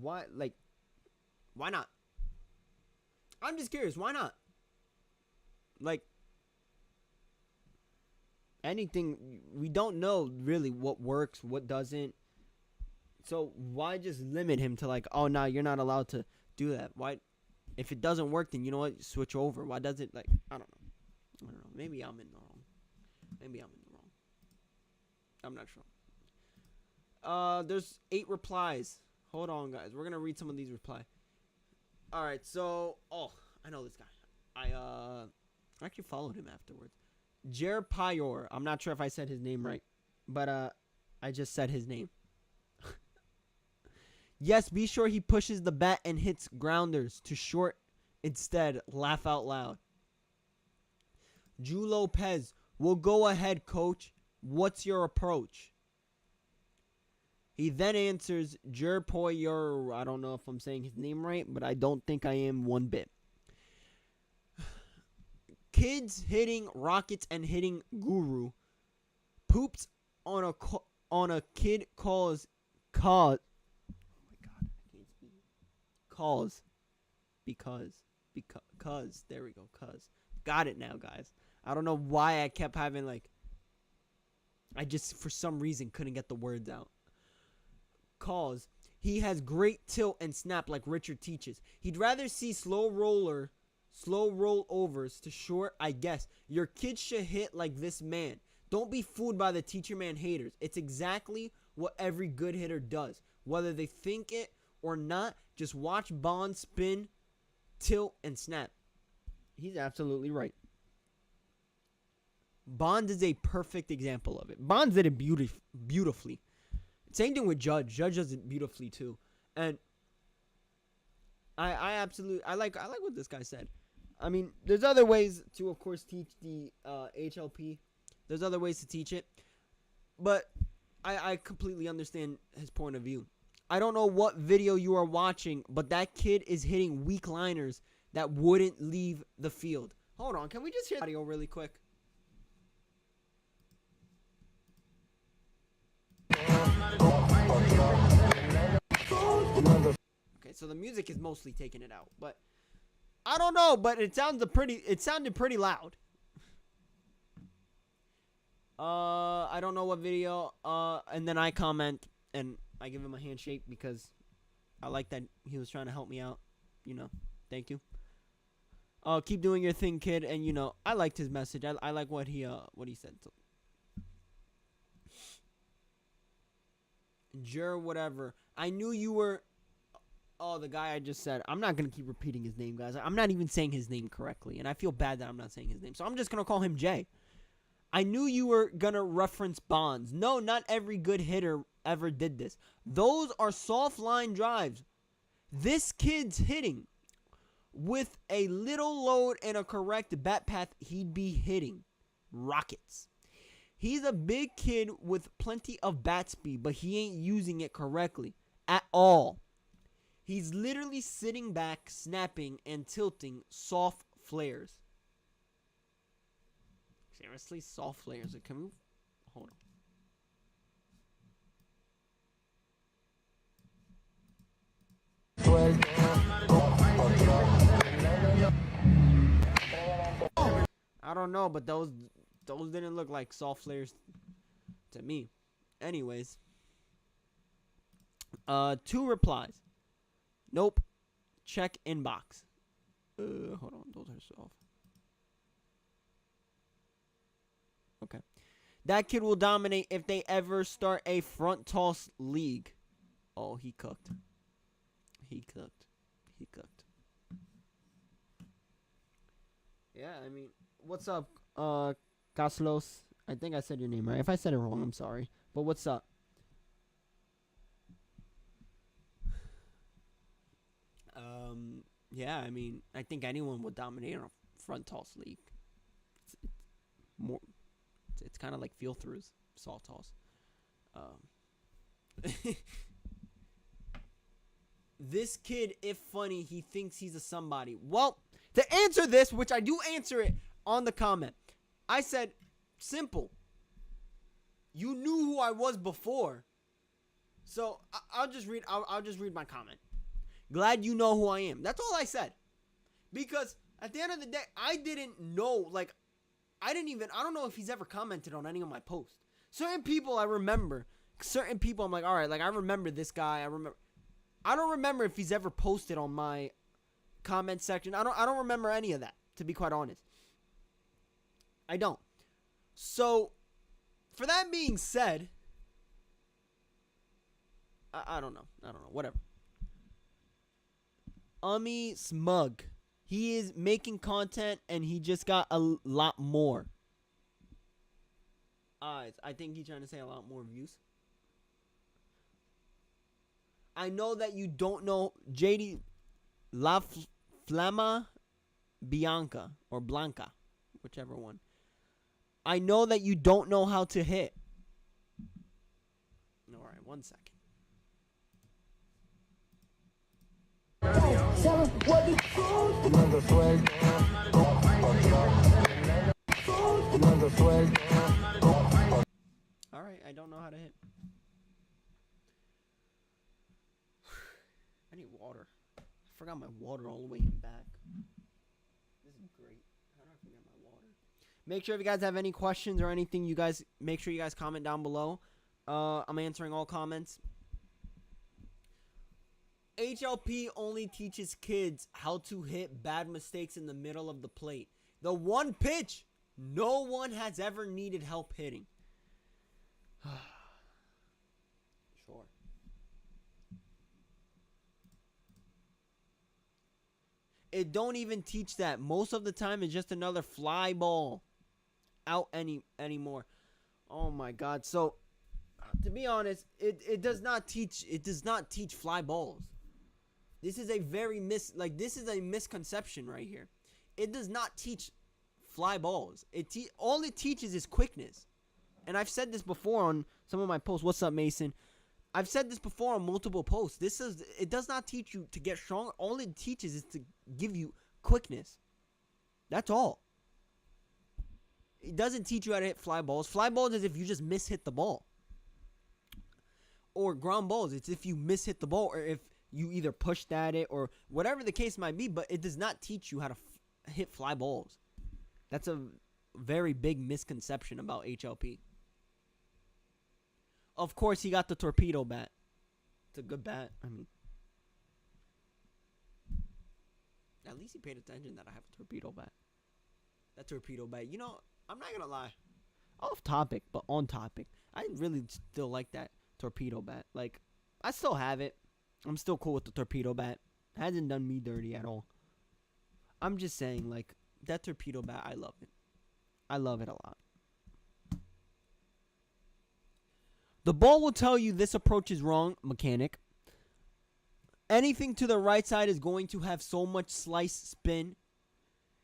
Why? Like, why not? I'm just curious. Why not? Like, anything. We don't know really what works, what doesn't. So why just limit him to like, oh, no, you're not allowed to do that? Why? If it doesn't work, then you know what? Switch over. Why does it, like, I don't know. Maybe I'm in the wrong. I'm not sure. There's 8 replies. Hold on, guys. We're going to read some of these replies. All right, so, I know this guy. I actually followed him afterwards. Jer Payor. I'm not sure if I said his name right, but I just said his name. Yes, be sure he pushes the bat and hits grounders to short instead. Laugh out loud. Ju Lopez. We'll go ahead, coach. What's your approach? He then answers Jer Payor. I don't know if I'm saying his name right, but I don't think I am one bit. Kids hitting rockets and hitting guru. Poops on a kid calls. Oh my God, I can't speak. Calls because there we go. Got it now, guys. I don't know why I kept having like. I just for some reason couldn't get the words out. Calls. He has great tilt and snap like Richard teaches. He'd rather see slow rollovers to short, I guess. Your kids should hit like this man. Don't be fooled by the Teacherman haters. It's exactly what every good hitter does. Whether they think it or not, just watch Bond spin, tilt, and snap. He's absolutely right. Bond is a perfect example of it. Bond did it beautifully. Same thing with Judge. Judge does it beautifully too. And I absolutely like what this guy said. I mean, there's other ways to, of course, teach the HLP. There's other ways to teach it. But I completely understand his point of view. I don't know what video you are watching, but that kid is hitting weak liners that wouldn't leave the field. Hold on. Can we just hear the audio really quick? Okay, so the music is mostly taking it out, but I don't know, but it sounded pretty loud. I don't know what video, and then I comment, and I give him a handshake because I like that he was trying to help me out, thank you. Keep doing your thing, kid, and I liked his message. I like what he said. So. Whatever. I knew you were. Oh, the guy I just said. I'm not gonna keep repeating his name, guys. I'm not even saying his name correctly, and I feel bad that I'm not saying his name. So I'm just gonna call him Jay. I knew you were gonna reference Bonds. No, not every good hitter ever did this. Those are soft line drives. This kid's hitting. With a little load and a correct bat path, he'd be hitting rockets. He's a big kid with plenty of bat speed, but he ain't using it correctly at all. He's literally sitting back, snapping, and tilting soft flares. Seriously, soft flares. Can we... Hold on. I don't know, but those didn't look like soft flares to me. Anyways. 2 replies. Nope. Check inbox. Hold on. Those are soft. Okay. That kid will dominate if they ever start a front toss league. Oh, he cooked. He cooked. He cooked. Yeah, I mean, what's up, Gaslos? I think I said your name right. If I said it wrong, I'm sorry. But what's up? Yeah, I mean, I think anyone would dominate in a front toss league. It's kind of like feel throughs, soft toss. This kid, if funny, he thinks he's a somebody. Well, to answer this, which I do answer it on the comment, I said, simple. You knew who I was before. So I'll just read my comment. Glad you know who I am. That's all I said. Because at the end of the day, I didn't know, like, I don't know if he's ever commented on any of my posts. Certain people I remember. Certain people I'm like, all right, like, I remember this guy. I don't remember if he's ever posted on my comment section. I don't remember any of that, to be quite honest. I don't. So, for that being said, I don't know. Whatever. Smug. He is making content and he just got a lot more eyes. I think he's trying to say a lot more views. I know that you don't know JD La Flama Bianca or Blanca, whichever one. I know that you don't know how to hit. All right, 1 second. All right, I don't know how to hit. I need water. I forgot my water all the way in back. This is great. How do I forget my water? Make sure if you guys have any questions or anything, you guys make sure you guys comment down below. I'm answering all comments. HLP only teaches kids how to hit bad mistakes in the middle of the plate. The one pitch no one has ever needed help hitting. Sure. It don't even teach that. Most of the time it's just another fly ball out anymore. Oh my god. So to be honest, it does not teach fly balls. This is a this is a misconception right here. It does not teach fly balls. All it teaches is quickness. And I've said this before on some of my posts. What's up, Mason? I've said this before on multiple posts. It does not teach you to get strong. All it teaches is to give you quickness. That's all. It doesn't teach you how to hit fly balls. Fly balls is if you just mishit the ball. Or ground balls, it's if you mishit the ball or if you either pushed at it or whatever the case might be, but it does not teach you how to hit fly balls. That's a very big misconception about HLP. Of course, he got the torpedo bat. It's a good bat. I mean, at least he paid attention that I have a torpedo bat. That torpedo bat, you know, I'm not going to lie. Off topic, but on topic. I really still like that torpedo bat. Like, I still have it. I'm still cool with the torpedo bat. Hasn't done me dirty at all. I'm just saying, like, that torpedo bat, I love it. I love it a lot. The ball will tell you this approach is wrong, mechanic. Anything to the right side is going to have so much slice spin.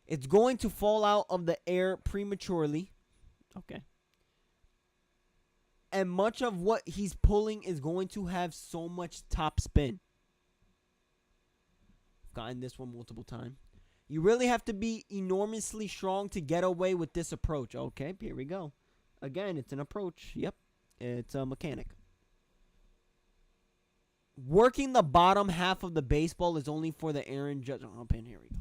It's going to fall out of the air prematurely. Okay. And much of what he's pulling is going to have so much top spin. I've gotten this one multiple times. You really have to be enormously strong to get away with this approach. Okay, here we go. Again, it's an approach. Yep. It's a mechanic. Working the bottom half of the baseball is only for the Aaron Judge. Oh, and here we go.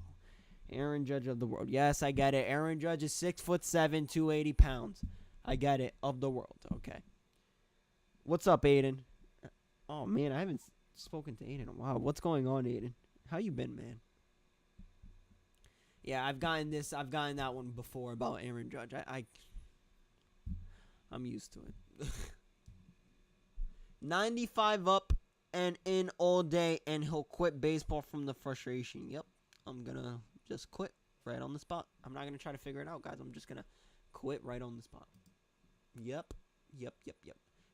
Aaron Judge of the world. Yes, I get it. Aaron Judge is 6'7", 280 pounds. I get it. Of the world. Okay. What's up, Aiden? Oh, man, I haven't spoken to Aiden in a while. What's going on, Aiden? How you been, man? Yeah, I've gotten that one before about Aaron Judge. I'm used to it. 95 up and in all day, and he'll quit baseball from the frustration. Yep, I'm gonna just quit right on the spot. I'm not gonna try to figure it out, guys. I'm just gonna quit right on the spot. Yep.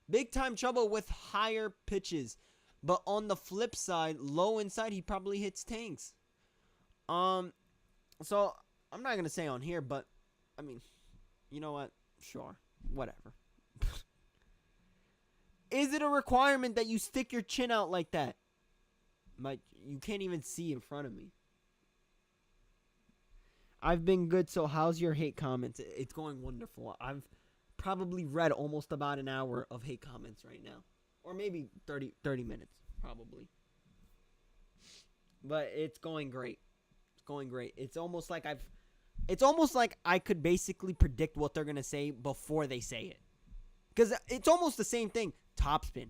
Big time trouble with higher pitches, but on the flip side, low inside, he probably hits tanks. So I'm not gonna say on here, but I mean, you know what? Sure, whatever. Is it a requirement that you stick your chin out like that? You can't even see in front of me. I've been good, so how's your hate comments? It's going wonderful. I've probably read almost about an hour of hate comments right now. Or maybe 30 minutes, probably. But it's going great. It's going great. It's almost like I could basically predict what they're going to say before they say it. Because it's almost the same thing. Top spin.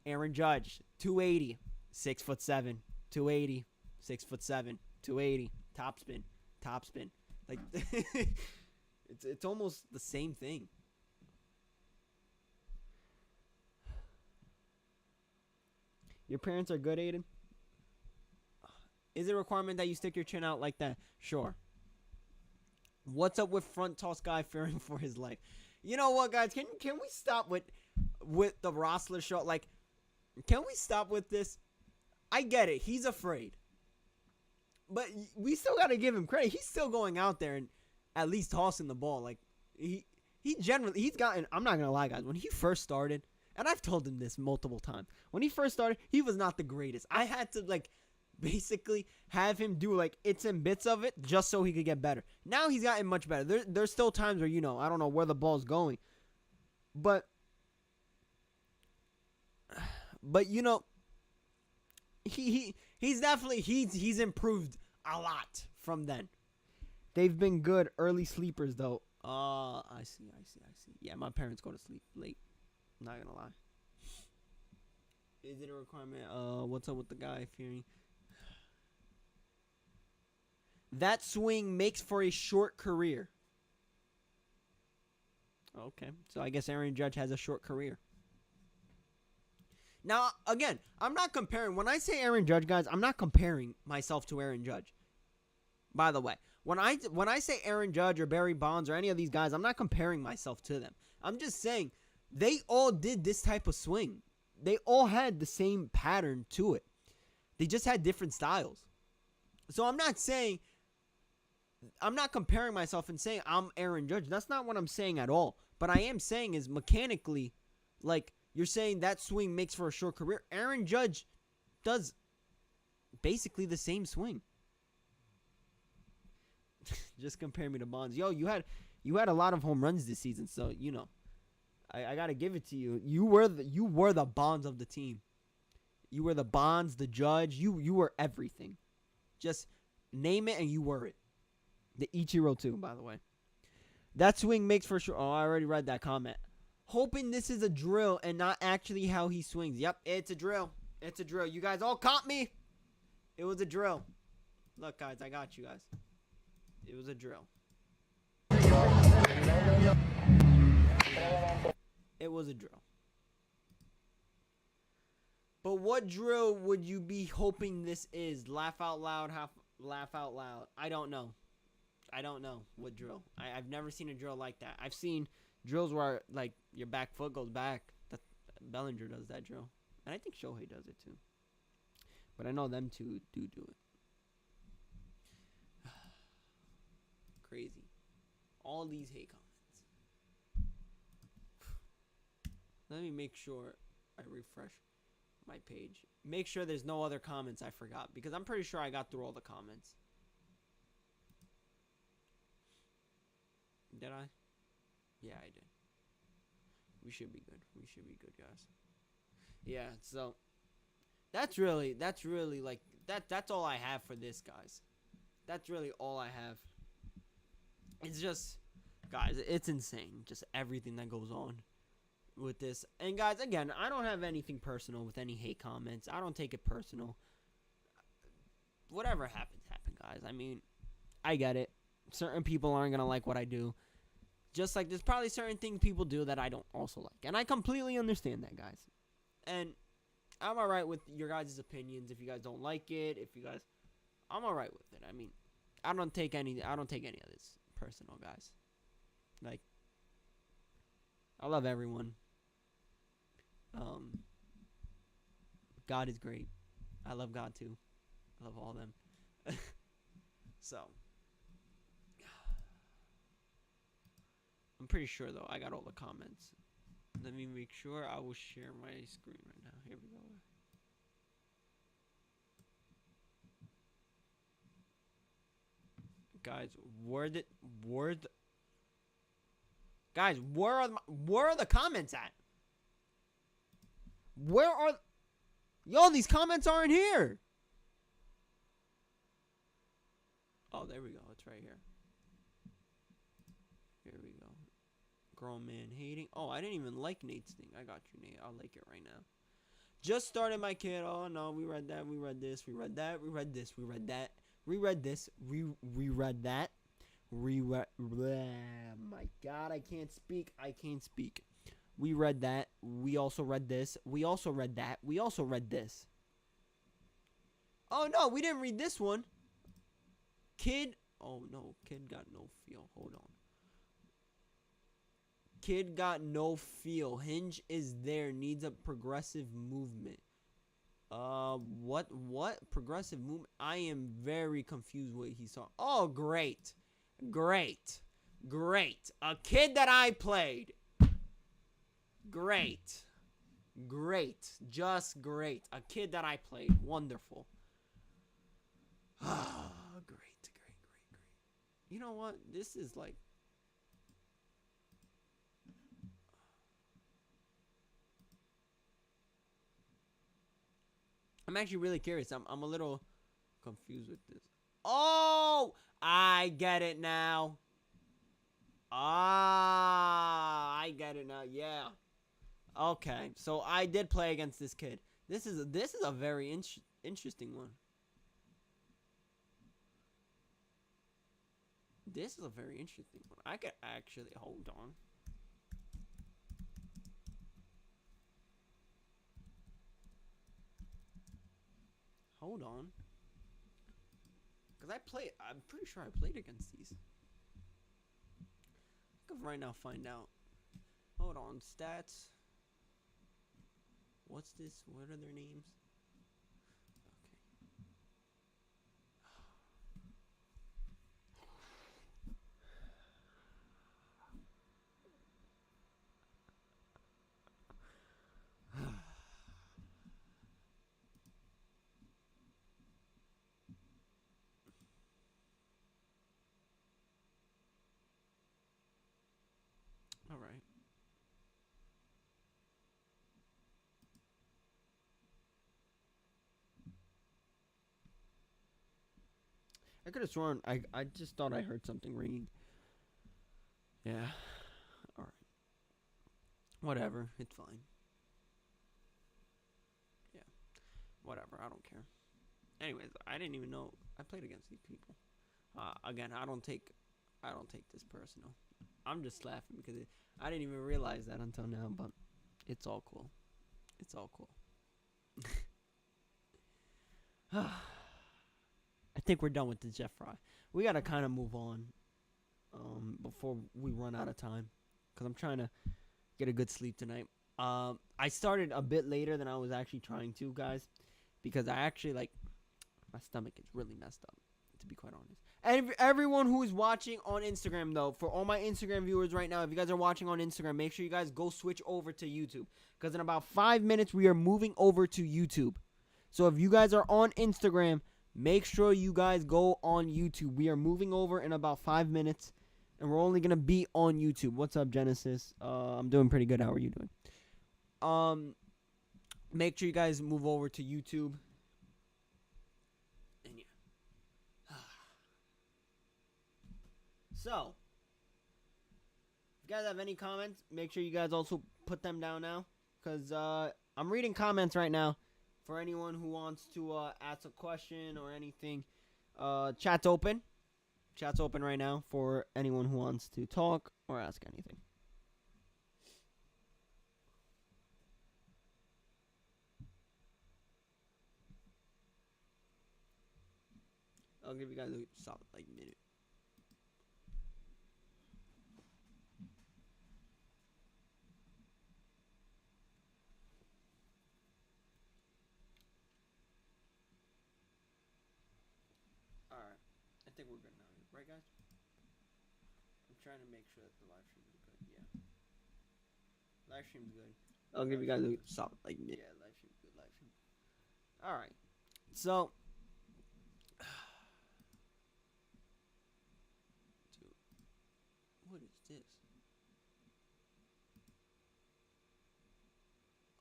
Aaron Judge, 280, 6'7", 280, 6'7", 280, top spin. Like, it's almost the same thing. Your parents are good, Aiden? Is it a requirement that you stick your chin out like that? Sure. What's up with front toss guy fearing for his life? You know what, guys? Can we stop with the Rossler show? Like, can we stop with this? I get it. He's afraid. But we still got to give him credit. He's still going out there and at least tossing the ball. Like, he's gotten, I'm not going to lie, guys. When he first started, and I've told him this multiple times. When he first started, he was not the greatest. I had to, like, basically have him do, like, its and bits of it just so he could get better. Now he's gotten much better. There's still times where, I don't know where the ball's going. But he's definitely, he's improved a lot from then. They've been good early sleepers, though. I see. Yeah, my parents go to sleep late. I'm not gonna lie. Is it a requirement? What's up with the guy fearing? That swing makes for a short career. Okay, so I guess Aaron Judge has a short career. Now, again, I'm not comparing. When I say Aaron Judge, guys, I'm not comparing myself to Aaron Judge. By the way, when I say Aaron Judge or Barry Bonds or any of these guys, I'm not comparing myself to them. I'm just saying they all did this type of swing. They all had the same pattern to it. They just had different styles. So I'm not comparing myself and saying I'm Aaron Judge. That's not what I'm saying at all. But I am saying is mechanically, like, you're saying that swing makes for a short career. Aaron Judge does basically the same swing. Just compare me to Bonds. Yo, you had a lot of home runs this season, so I gotta give it to you. You were the Bonds of the team. You were the Bonds, the Judge. You were everything. Just name it and you were it. The Ichiro too, by the way. That swing makes for sure. Oh, I already read that comment. Hoping this is a drill and not actually how he swings. Yep, it's a drill. It's a drill. You guys all caught me. It was a drill. Look, guys, I got you guys. It was a drill. It was a drill. But what drill would you be hoping this is? Laugh out loud, laugh out loud. I don't know what drill. I've never seen a drill like that. I've seen drills where like your back foot goes back. That Bellinger does that drill, and I think Shohei does it too. But I know them two do it. Crazy. All these hate comments. Let me make sure I refresh my page. Make sure there's no other comments I forgot, because I'm pretty sure I got through all the comments. Did I? Yeah, I did. We should be good. We should be good, guys. Yeah, so that's really like that's all I have for this, guys. That's really all I have. It's just, guys, it's insane. Just everything that goes on with this. And guys, again, I don't have anything personal with any hate comments. I don't take it personal. Whatever happens, guys. I mean, I get it. Certain people aren't going to like what I do. Just like there's probably certain things people do that I don't also like. And I completely understand that, guys. And I'm all right with your guys' opinions. If you guys don't like it, I'm all right with it. I mean, I don't take any of this personal, guys. Like, I love everyone. God is great. I love God too. I love all of them. So, I'm pretty sure though I got all the comments. Let me make sure. I will share my screen right now. Here we go. Guys, where are the comments at? Where are Yo, these comments aren't here. Oh, there we go. It's right here. Here we go. Grown man hating. Oh, I didn't even like Nate's thing. I got you, Nate. I'll like it right now. Just started my kid. Oh, no. We read that. We read this. We read that. We read this. We read that. Reread this. Reread that. My God, I can't speak. We read that. We also read this. We also read that. We also read this. Oh, no. We didn't read this one. Kid. Oh, no. Kid got no feel. Hold on. Kid got no feel. Hinge is there. Needs a progressive movement. What? Progressive movement? I am very confused what he saw. Oh, great. A kid that I played. Great. Just great. A kid that I played. Wonderful. Ah, great. You know what? This is like... I'm actually really curious. I'm a little confused with this. Oh, I get it now. I get it now. Yeah. Okay. So I did play against this kid. This is a very interesting one. This is a very interesting one. I could actually hold on. Hold on. Because I'm pretty sure I played against these. I could right now find out. Hold on. Stats. What's this? What are their names? All right. I could have sworn I just thought I heard something ringing. Yeah. All right. Whatever. It's fine. Yeah. Whatever. I don't care. Anyways, I didn't even know I played against these people. Again, I don't take this personal. I'm just laughing because I didn't even realize that until now, but it's all cool. It's all cool. I think we're done with the Jeff Frye. We got to kind of move on before we run out of time. because I'm trying to get a good sleep tonight. I started a bit later than I was actually trying to, guys, because I actually, like, my stomach is really messed up, to be quite honest. And everyone who is watching on Instagram, though, for all my Instagram viewers right now, if you guys are watching on Instagram, make sure you guys go switch over to YouTube, because in about 5 minutes, we are moving over to YouTube. So if you guys are on Instagram, make sure you guys go on YouTube. We are moving over in about 5 minutes, and we're only going to be on YouTube. What's up, Genesis? I'm doing pretty good. How are you doing? Make sure you guys move over to YouTube. And yeah. So, if you guys have any comments, make sure you guys also put them down now, because I'm reading comments right now for anyone who wants to ask a question or anything. Chat's open. Chat's open right now for anyone who wants to talk or ask anything. I'll give you guys a solid minute. Alright. I think we're good now. Right, guys? I'm trying to make sure that the live stream is good. Yeah. Live stream's good. I'll give you guys a solid minute. Yeah, live stream's good. Live stream. Alright. So, what is this?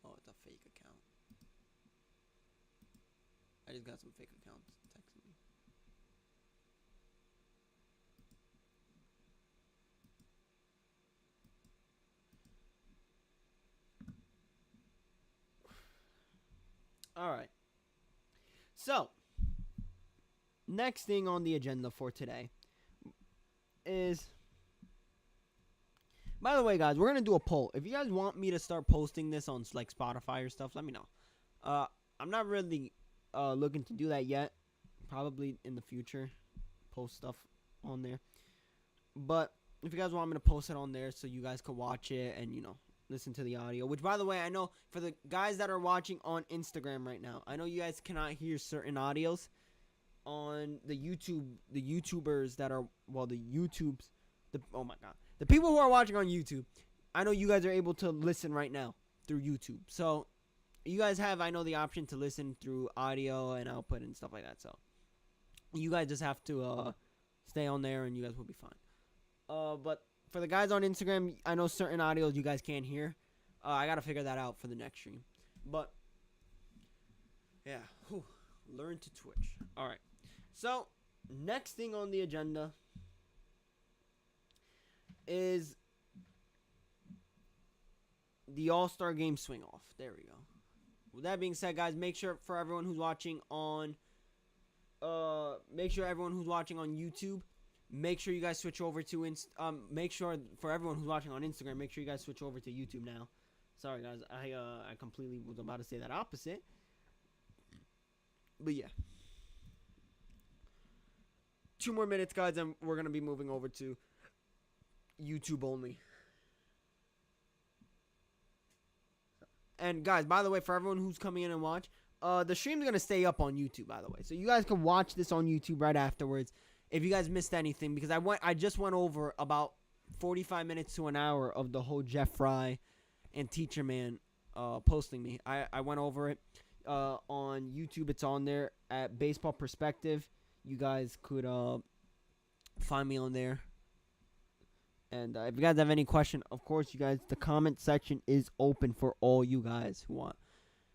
Oh, it's a fake account. I just got some fake accounts texting me. Alright. So, next thing on the agenda for today is... By the way, guys, we're going to do a poll. If you guys want me to start posting this on, like, Spotify or stuff, let me know. I'm not really looking to do that yet. Probably in the future, post stuff on there. But if you guys want me to post it on there so you guys can watch it and, you know, listen to the audio. Which, by the way, I know for the guys that are watching on Instagram right now, I know you guys cannot hear certain audios on the YouTubers that are, well, oh my God. The people who are watching on YouTube, I know you guys are able to listen right now through YouTube. So, you guys have, I know, the option to listen through audio and output and stuff like that. So, you guys just have to stay on there and you guys will be fine. But for the guys on Instagram, I know certain audios you guys can't hear. I got to figure that out for the next stream. But, yeah. Learn to Twitch. All right. So, next thing on the agenda is the All-Star Game swing-off. There we go. With that being said, guys, make sure for everyone who's watching on YouTube, make sure you guys switch over to make sure for everyone who's watching on Instagram, make sure you guys switch over to YouTube now. Sorry, guys, I completely was about to say that opposite. But yeah. 2 more minutes, guys, and we're gonna be moving over to YouTube only. And guys, by the way, for everyone who's coming in and watch, the stream's gonna stay up on YouTube, by the way, so you guys can watch this on YouTube right afterwards if you guys missed anything, because I just went over about 45 minutes to an hour of the whole Jeff Frye and Teacherman posting me. I went over it on YouTube. It's on there at BaseballPerspective. You guys could find me on there. And if you guys have any question, of course, you guys, the comment section is open for all you guys who want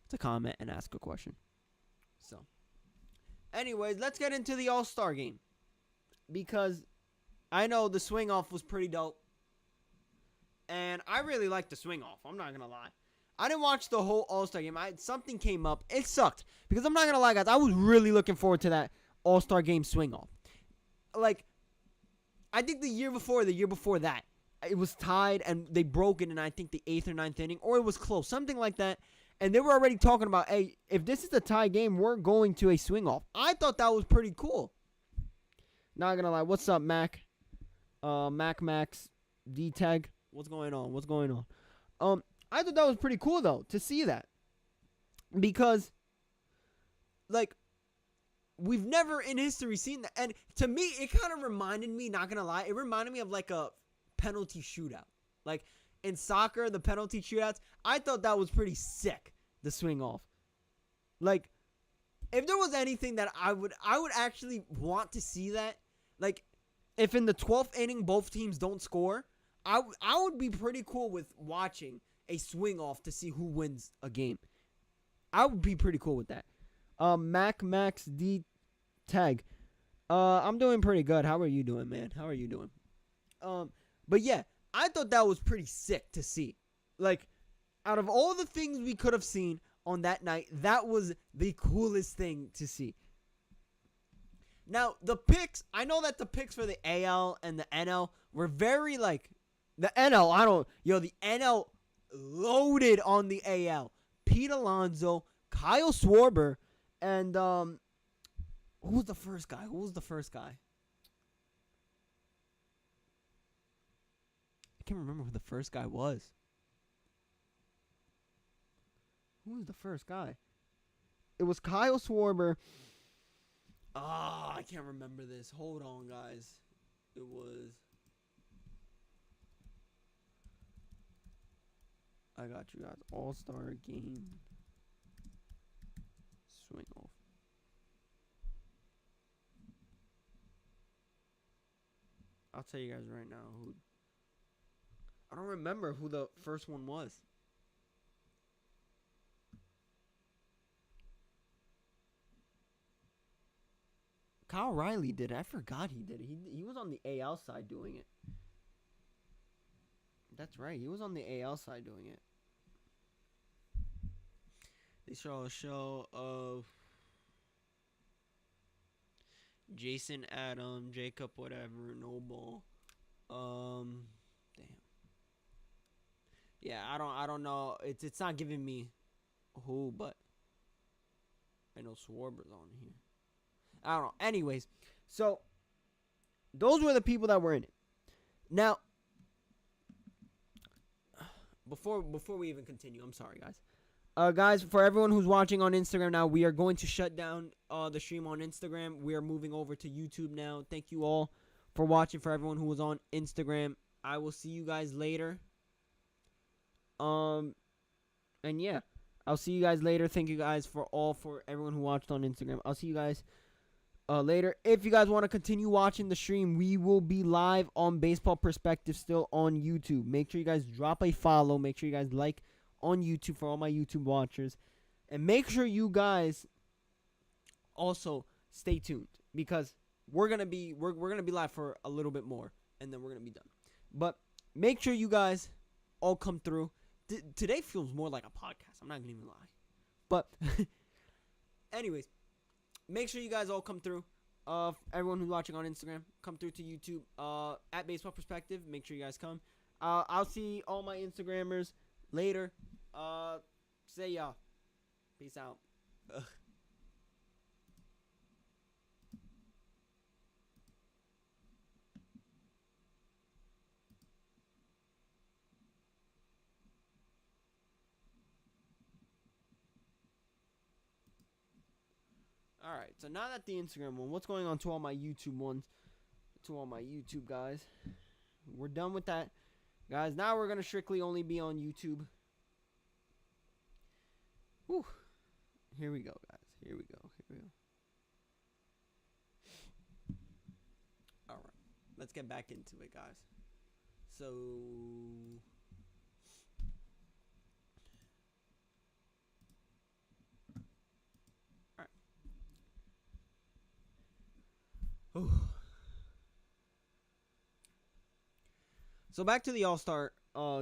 to comment and ask a question. So, anyways, let's get into the All-Star Game. Because I know the swing-off was pretty dope. And I really liked the swing-off. I'm not going to lie. I didn't watch the whole All-Star Game. Something came up. It sucked. Because I'm not going to lie, guys. I was really looking forward to that All-Star Game swing-off. Like, I think the year before that, it was tied and they broke it in, I think, the 8th or 9th inning, or it was close, something like that. And they were already talking about, hey, if this is a tie game, we're going to a swing-off. I thought that was pretty cool. Not gonna lie. What's up, Mac? Max, D-Tag. What's going on? What's going on? I thought that was pretty cool though to see that, because like we've never in history seen that, and to me it kind of reminded me, not gonna lie, it reminded me of like a penalty shootout. Like in soccer, the penalty shootouts, I thought that was pretty sick, the swing off. Like if there was anything that I would actually want to see, that like if in the 12th inning both teams don't score, I would be pretty cool with watching a swing off to see who wins a game. I would be pretty cool with that. Max D Tag. I'm doing pretty good. How are you doing, man? How are you doing? But yeah, I thought that was pretty sick to see. Like, out of all the things we could have seen on that night, that was the coolest thing to see. Now, the picks, I know that the picks for the AL and the NL were very, like, the NL, the NL loaded on the AL. Pete Alonso, Kyle Schwarber, and, who was the first guy? I can't remember who the first guy was. Who was the first guy? It was Kyle Schwarber. I can't remember this. Hold on, guys. It was... I got you guys. All-Star Game. Swing off. I'll tell you guys right now who... I don't remember who the first one was. Kyle Riley did it. I forgot he did it. He was on the AL side doing it. That's right. He was on the AL side doing it. They show a show of Jason Adam, Jacob whatever, Noble. Damn. Yeah, I don't know. It's not giving me who, but I know Schwarber's on here. I don't know. Anyways, so those were the people that were in it. Now, before we even continue, I'm sorry, guys. Guys, for everyone who's watching on Instagram now, we are going to shut down the stream on Instagram. We are moving over to YouTube now. Thank you all for watching. For everyone who was on Instagram, I will see you guys later. And yeah, I'll see you guys later. Thank you guys for everyone who watched on Instagram. I'll see you guys later. If you guys want to continue watching the stream, we will be live on Baseball Perspective still on YouTube. Make sure you guys drop a follow. Make sure you guys like on YouTube for all my YouTube watchers, and make sure you guys also stay tuned, because we're gonna be live for a little bit more, and then we're gonna be done. But make sure you guys all come through. Today feels more like a podcast. I'm not gonna even lie. But anyways, make sure you guys all come through. Everyone who's watching on Instagram, come through to YouTube at Baseball Perspective. Make sure you guys come. I'll see all my Instagrammers later. Say y'all. Peace out. Ugh. Alright, so now that the Instagram one, what's going on to all my YouTube ones? To all my YouTube guys. We're done with that. Guys, now we're going to strictly only be on YouTube. Whew. Here we go, guys. Here we go. Alright, let's get back into it, guys. So... So back to the All-Star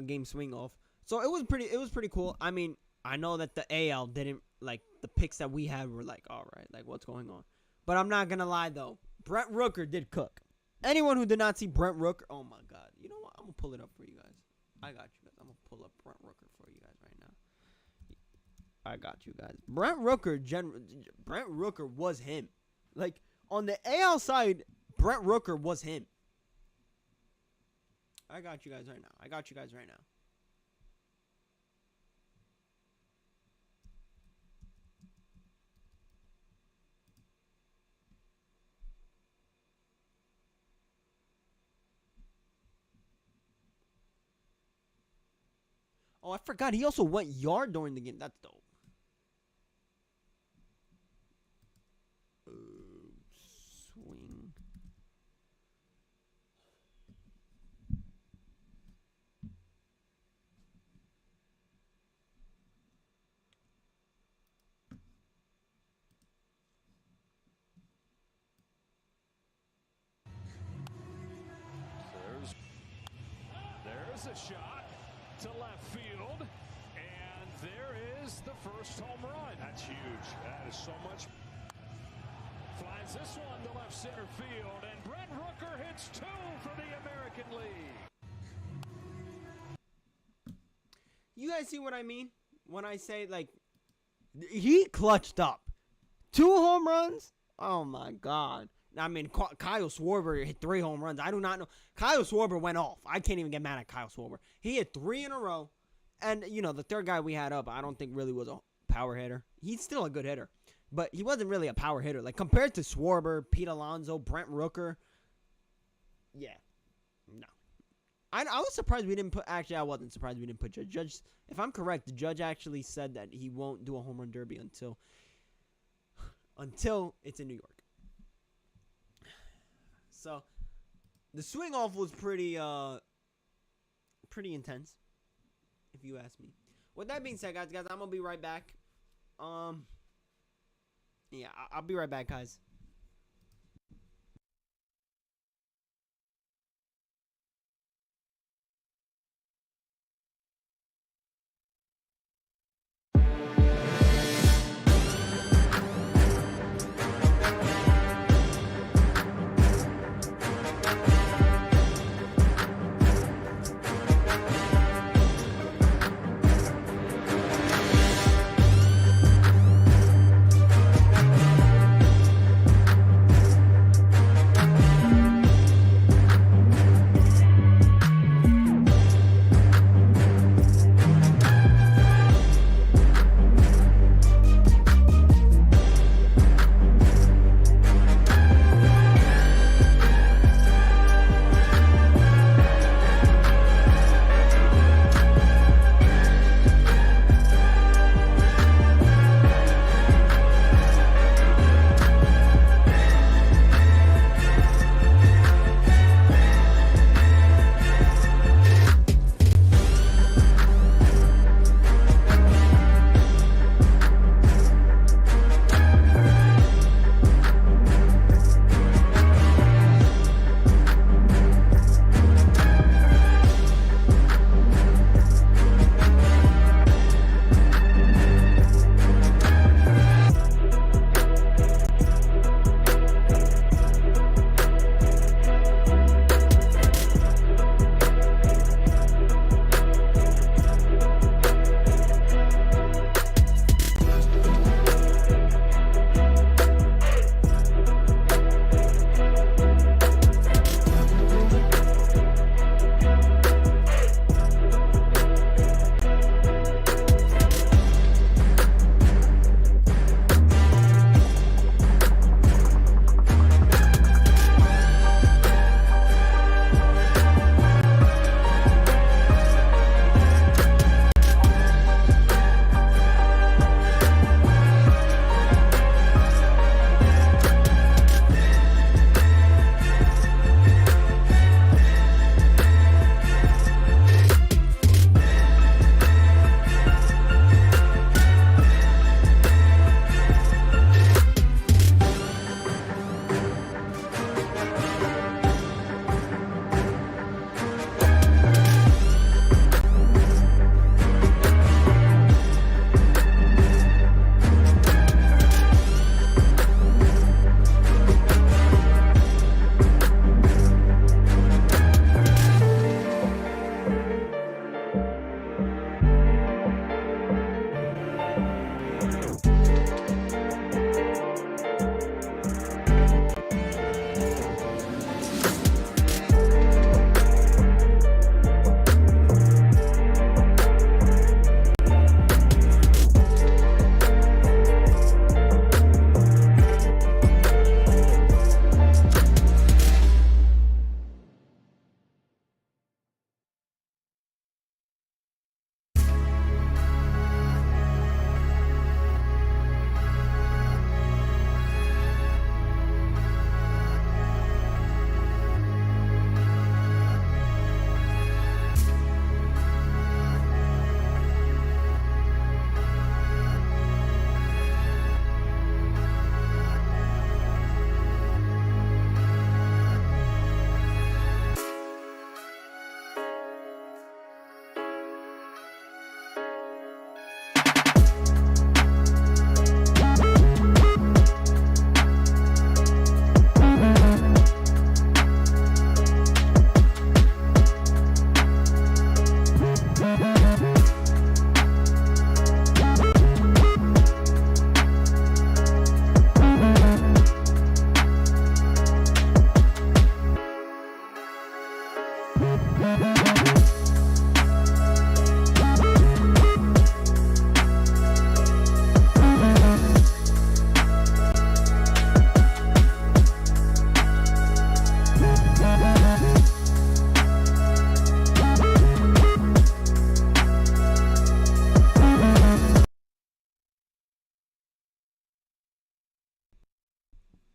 game swing off. So it was pretty cool. I mean, I know that the AL didn't, like, the picks that we had were like, all right, like, what's going on? But I'm not gonna lie though, Brent Rooker did cook. Anyone who did not see Brent Rooker, oh my God, you know what? I'm gonna pull it up for you guys. I got you guys. I'm gonna pull up Brent Rooker for you guys right now. I got you guys. Brent Rooker was him. Like, on the AL side, Brent Rooker was him. I got you guys right now. I got you guys right now. Oh, I forgot. He also went yard during the game. That's dope. Swing. There's a shot to left field, and there is the first home run. That's huge. That is so much. Flies this one to left center field, and Brent Rooker hits 2 for the American League. You guys see what I mean when I say, like, he clutched up 2 home runs? Oh my God. I mean, Kyle Schwarber hit 3 home runs. I do not know. Kyle Schwarber went off. I can't even get mad at Kyle Schwarber. He hit 3 in a row. And, you know, the third guy we had up, I don't think really was a power hitter. He's still a good hitter. But he wasn't really a power hitter. Like, compared to Schwarber, Pete Alonso, Brent Rooker. Yeah. No. I was surprised we didn't put... Actually, I wasn't surprised we didn't put Judge. Judge, if I'm correct, the Judge actually said that he won't do a home run derby until it's in New York. So, the swing off was pretty intense, if you ask me. With that being said, guys, I'm gonna be right back. Yeah, I'll be right back, guys.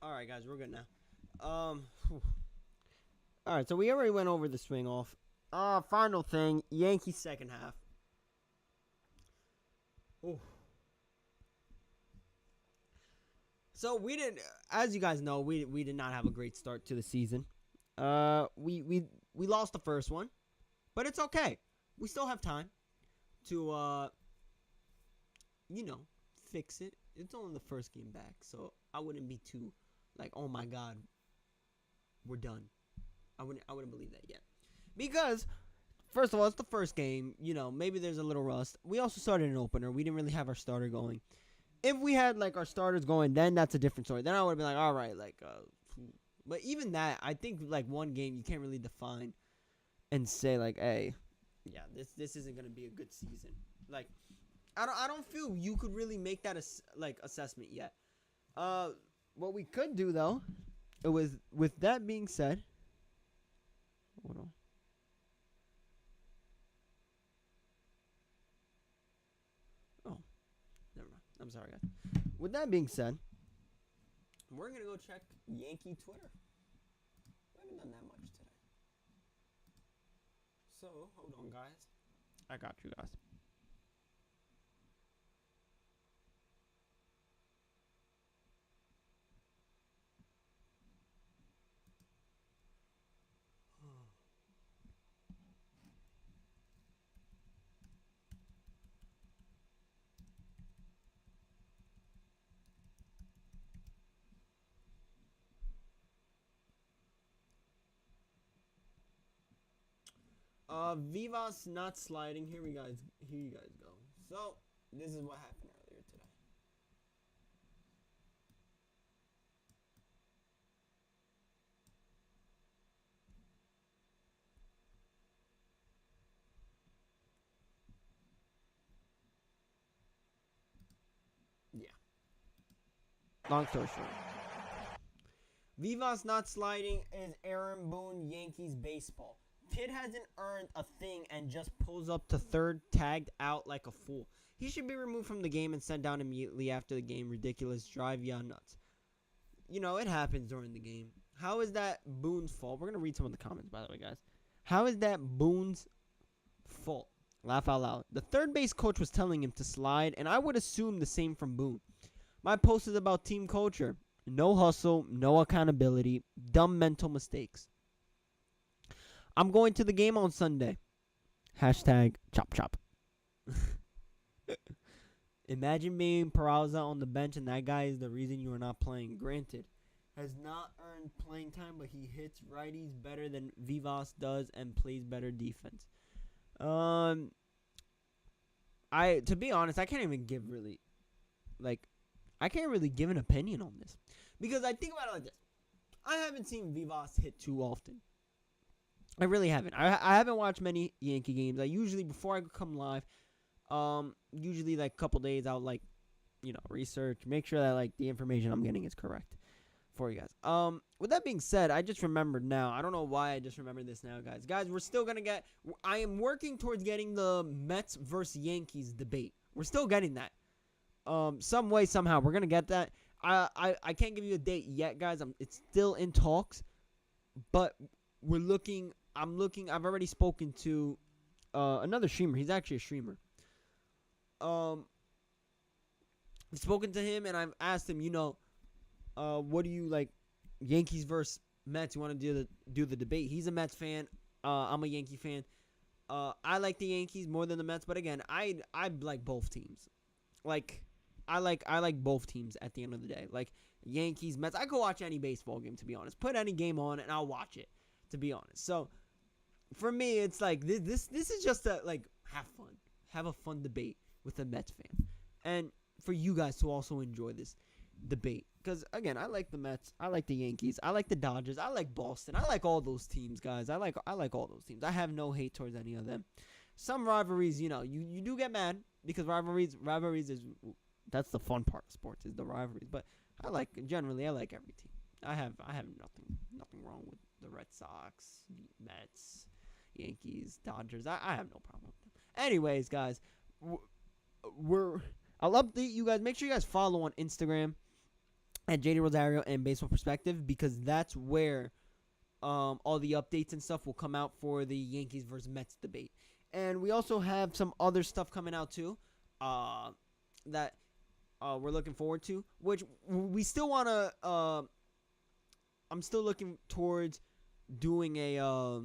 All right, guys, we're good now. All right, so we already went over the swing off. Final thing, Yankees second half. Ooh. So we didn't, as you guys know, we did not have a great start to the season. We lost the first one, but it's okay. We still have time to fix it. It's only the first game back, so I wouldn't be too like, oh my god, we're done. I wouldn't believe that yet, because first of all, it's the first game. Maybe there's a little rust. We also started an opener. We didn't really have our starter going. If we had like our starters going, then that's a different story. Then I would have been like, all right, but even that, I think like one game you can't really define and say like, hey, yeah, this isn't gonna be a good season. Like, I don't feel you could really make that assessment yet. What we could do though, it was with that being said, hold on. I'm sorry, guys. With that being said, we're going to go check Yankee Twitter. We haven't done that much today. So, hold on, guys. I got you guys. Vivas not sliding. Here you guys go. So, this is what happened earlier today. Yeah. Long story short. Vivas not sliding is Aaron Boone Yankees baseball. Kid hasn't earned a thing and just pulls up to third, tagged out like a fool. He should be removed from the game and sent down immediately after the game. Ridiculous. Drive ya nuts. It happens during the game. How is that Boone's fault? We're going to read some of the comments, by the way, guys. How is that Boone's fault? Laugh out loud. The third base coach was telling him to slide, and I would assume the same from Boone. My post is about team culture. No hustle, no accountability, dumb mental mistakes. I'm going to the game on Sunday. Hashtag chop chop. Imagine being Peraza on the bench and that guy is the reason you are not playing. Granted, has not earned playing time, but he hits righties better than Vivas does and plays better defense. To be honest, I can't even give really, I can't really give an opinion on this. Because I think about it like this. I haven't seen Vivas hit too often. I really haven't. I haven't watched many Yankee games. I usually, before I come live, usually like a couple days, I'll research, make sure that the information I'm getting is correct for you guys. With that being said, I just remembered now. I don't know why I just remembered this now, guys. Guys, we're still gonna get. I am working towards getting the Mets versus Yankees debate. We're still getting that. Some way, somehow, we're gonna get that. I can't give you a date yet, guys. It's still in talks, but we're looking. I'm looking. I've already spoken to another streamer. He's actually a streamer. I've spoken to him and I've asked him, what do you like, Yankees versus Mets? You want to do the debate? He's a Mets fan. I'm a Yankee fan. I like the Yankees more than the Mets, but again, I like both teams. I like both teams at the end of the day. Like Yankees, Mets. I could watch any baseball game, to be honest. Put any game on and I'll watch it, to be honest. So for me, it's like this is just a have a fun debate with a Mets fan, and for you guys to also enjoy this debate. Because again, I like the Mets, I like the Yankees, I like the Dodgers, I like Boston, I like all those teams, guys. I like all those teams. I have no hate towards any of them. Some rivalries, you do get mad because rivalries is that's the fun part of sports, is the rivalries. But generally I like every team. I have nothing wrong with the Red Sox, Mets, Yankees, Dodgers. I have no problem with them. Anyways, guys, I'll update you guys. Make sure you guys follow on Instagram. at JD Rosario and Baseball Perspective, because that's where all the updates and stuff will come out for the Yankees versus Mets debate. And we also have some other stuff coming out too that we're looking forward to, which we still want to I'm still looking towards doing a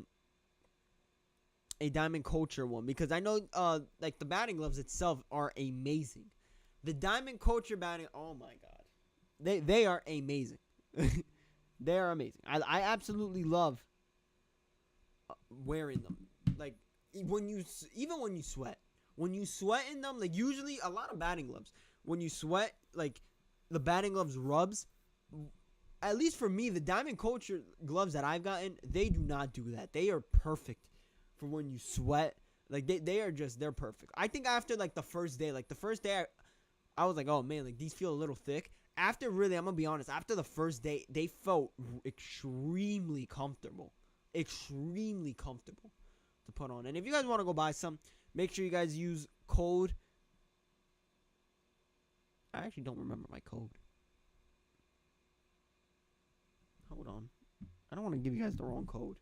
Diamond Culture one, because I know like the batting gloves itself are amazing. The Diamond Culture batting, oh my god. They are amazing. They are amazing. I absolutely love wearing them. Like when you sweat. When you sweat in them, like usually a lot of batting gloves, when you sweat, like the batting gloves rubs. At least for me, the Diamond Culture gloves that I've gotten, they do not do that. They are perfect for when you sweat. Like they're perfect. I think after like the first day, I was like, oh man, like these feel a little thick. After really, I'm gonna be honest, after the first day, they felt extremely comfortable. Extremely comfortable to put on. And if you guys want to go buy some, make sure you guys use code. I actually don't remember my code. Hold on. I don't want to give you guys the wrong code.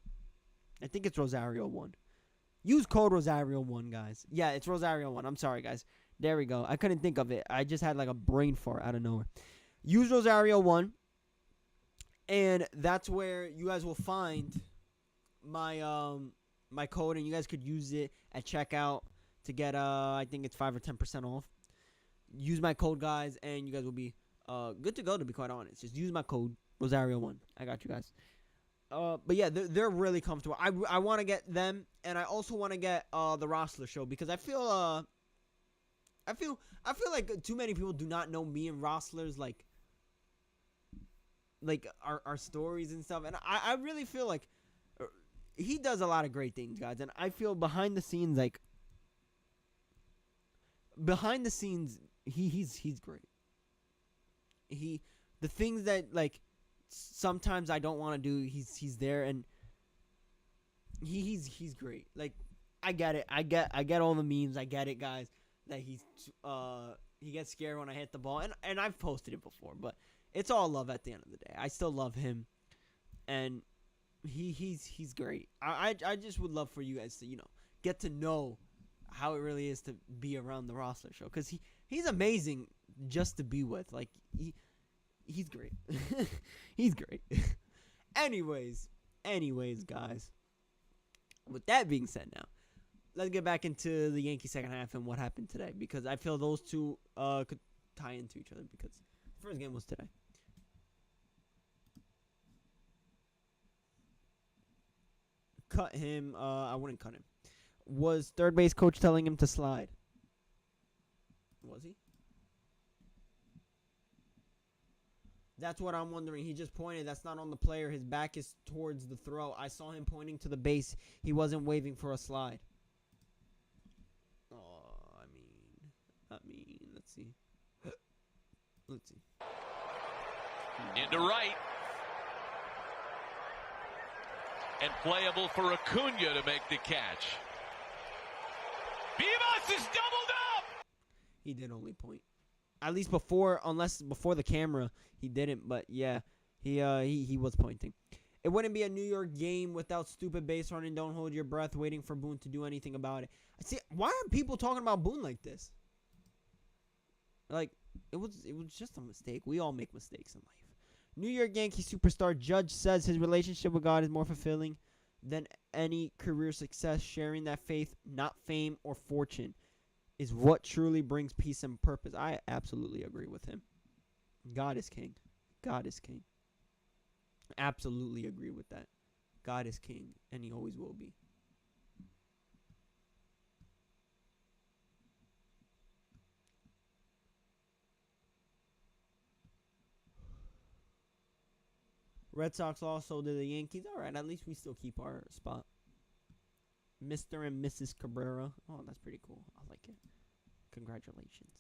I think it's Rosario1. Use code Rosario1, guys. Yeah, it's Rosario1. I'm sorry, guys. There we go. I couldn't think of it. I just had like a brain fart out of nowhere. Use Rosario1. And that's where you guys will find my my code, and you guys could use it at checkout to get I think it's 5 or 10% off. Use my code, guys, and you guys will be good to go, to be quite honest. Just use my code Rosario1. I got you guys. But yeah, they're really comfortable. I want to get them, and I also want to get the Rossler show, because I feel like too many people do not know me and Rossler's like our stories and stuff, and I really feel like he does a lot of great things, guys, and I feel behind the scenes he's great. The things that like sometimes I don't want to do, he's there, and he's great. Like I get it. I get all the memes. I get it, guys, that he gets scared when I hit the ball, and I've posted it before, but it's all love at the end of the day. I still love him, and he's great. I just would love for you guys to, get to know how it really is to be around the Rossler show, because he's amazing just to be with. Like he's great. He's great. Anyways, guys. With that being said, now let's get back into the Yankee second half and what happened today, because I feel those two could tie into each other, because the first game was today. Cut him. I wouldn't cut him. Was third base coach telling him to slide? Was he? That's what I'm wondering. He just pointed. That's not on the player. His back is towards the throw. I saw him pointing to the base. He wasn't waving for a slide. Oh, I mean, let's see. Let's see. Into right. And playable for Acuna to make the catch. Vivas is doubled up! He did only point. At least before the camera, he didn't. But yeah, he was pointing. It wouldn't be a New York game without stupid base running. Don't hold your breath waiting for Boone to do anything about it. See, why are people talking about Boone like this? Like, it was just a mistake. We all make mistakes in life. New York Yankee superstar Judge says his relationship with God is more fulfilling than any career success. Sharing that faith, not fame or fortune, is what truly brings peace and purpose. I absolutely agree with him. God is king. God is king. Absolutely agree with that. God is king, and he always will be. Red Sox also to the Yankees. All right, at least we still keep our spot. Mr. and Mrs. Cabrera. Oh, that's pretty cool. I like it. Congratulations.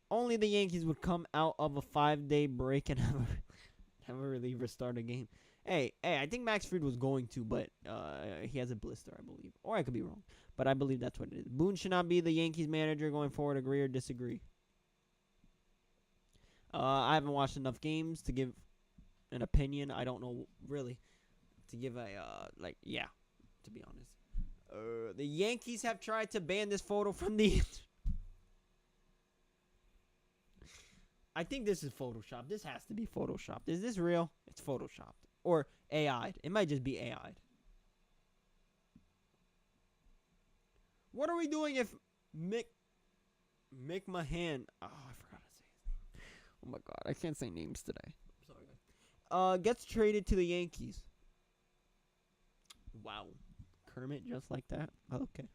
Only the Yankees would come out of a 5-day break and have a reliever start a game. Hey, I think Max Fried was going to, but he has a blister, I believe. Or I could be wrong, but I believe that's what it is. Boone should not be the Yankees manager going forward. Agree or disagree? I haven't watched enough games to give an opinion. I don't know really to give a to be honest. The Yankees have tried to ban this photo from the I think this is Photoshop. This has to be Photoshopped. Is this real? It's Photoshopped. Or AI'd. It might just be AI'd. What are we doing if Mick Mahan... Oh, I forgot to say his name. Oh, my God. I can't say names today. I'm sorry, guys. Gets traded to the Yankees. Wow. Kermit just like that? Okay.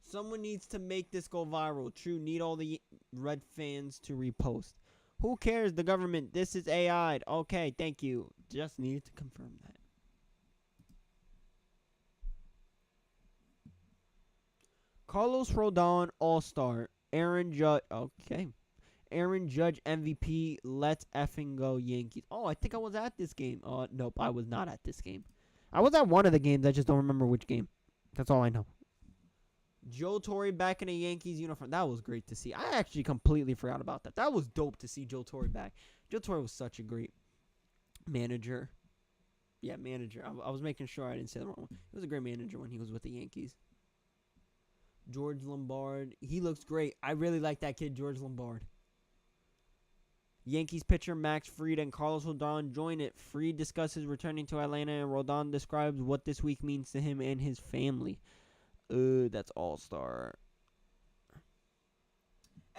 Someone needs to make this go viral. True, need all the Red fans to repost. Who cares? The government. This is AI'd. Okay, thank you. Just needed to confirm that. Carlos Rodon, All-Star. Aaron Judge. Okay. Aaron Judge, MVP. Let's effing go, Yankees. Oh, I think I was at this game. Nope, I was not at this game. I was at one of the games. I just don't remember which game. That's all I know. Joe Torre back in a Yankees uniform. That was great to see. I actually completely forgot about that. That was dope to see Joe Torre back. Joe Torre was such a great manager. Yeah, manager. I was making sure I didn't say the wrong one. He was a great manager when he was with the Yankees. George Lombard. He looks great. I really like that kid, George Lombard. Yankees pitcher Max Fried and Carlos Rodon join it. Fried discusses returning to Atlanta, and Rodon describes what this week means to him and his family. That's All-Star.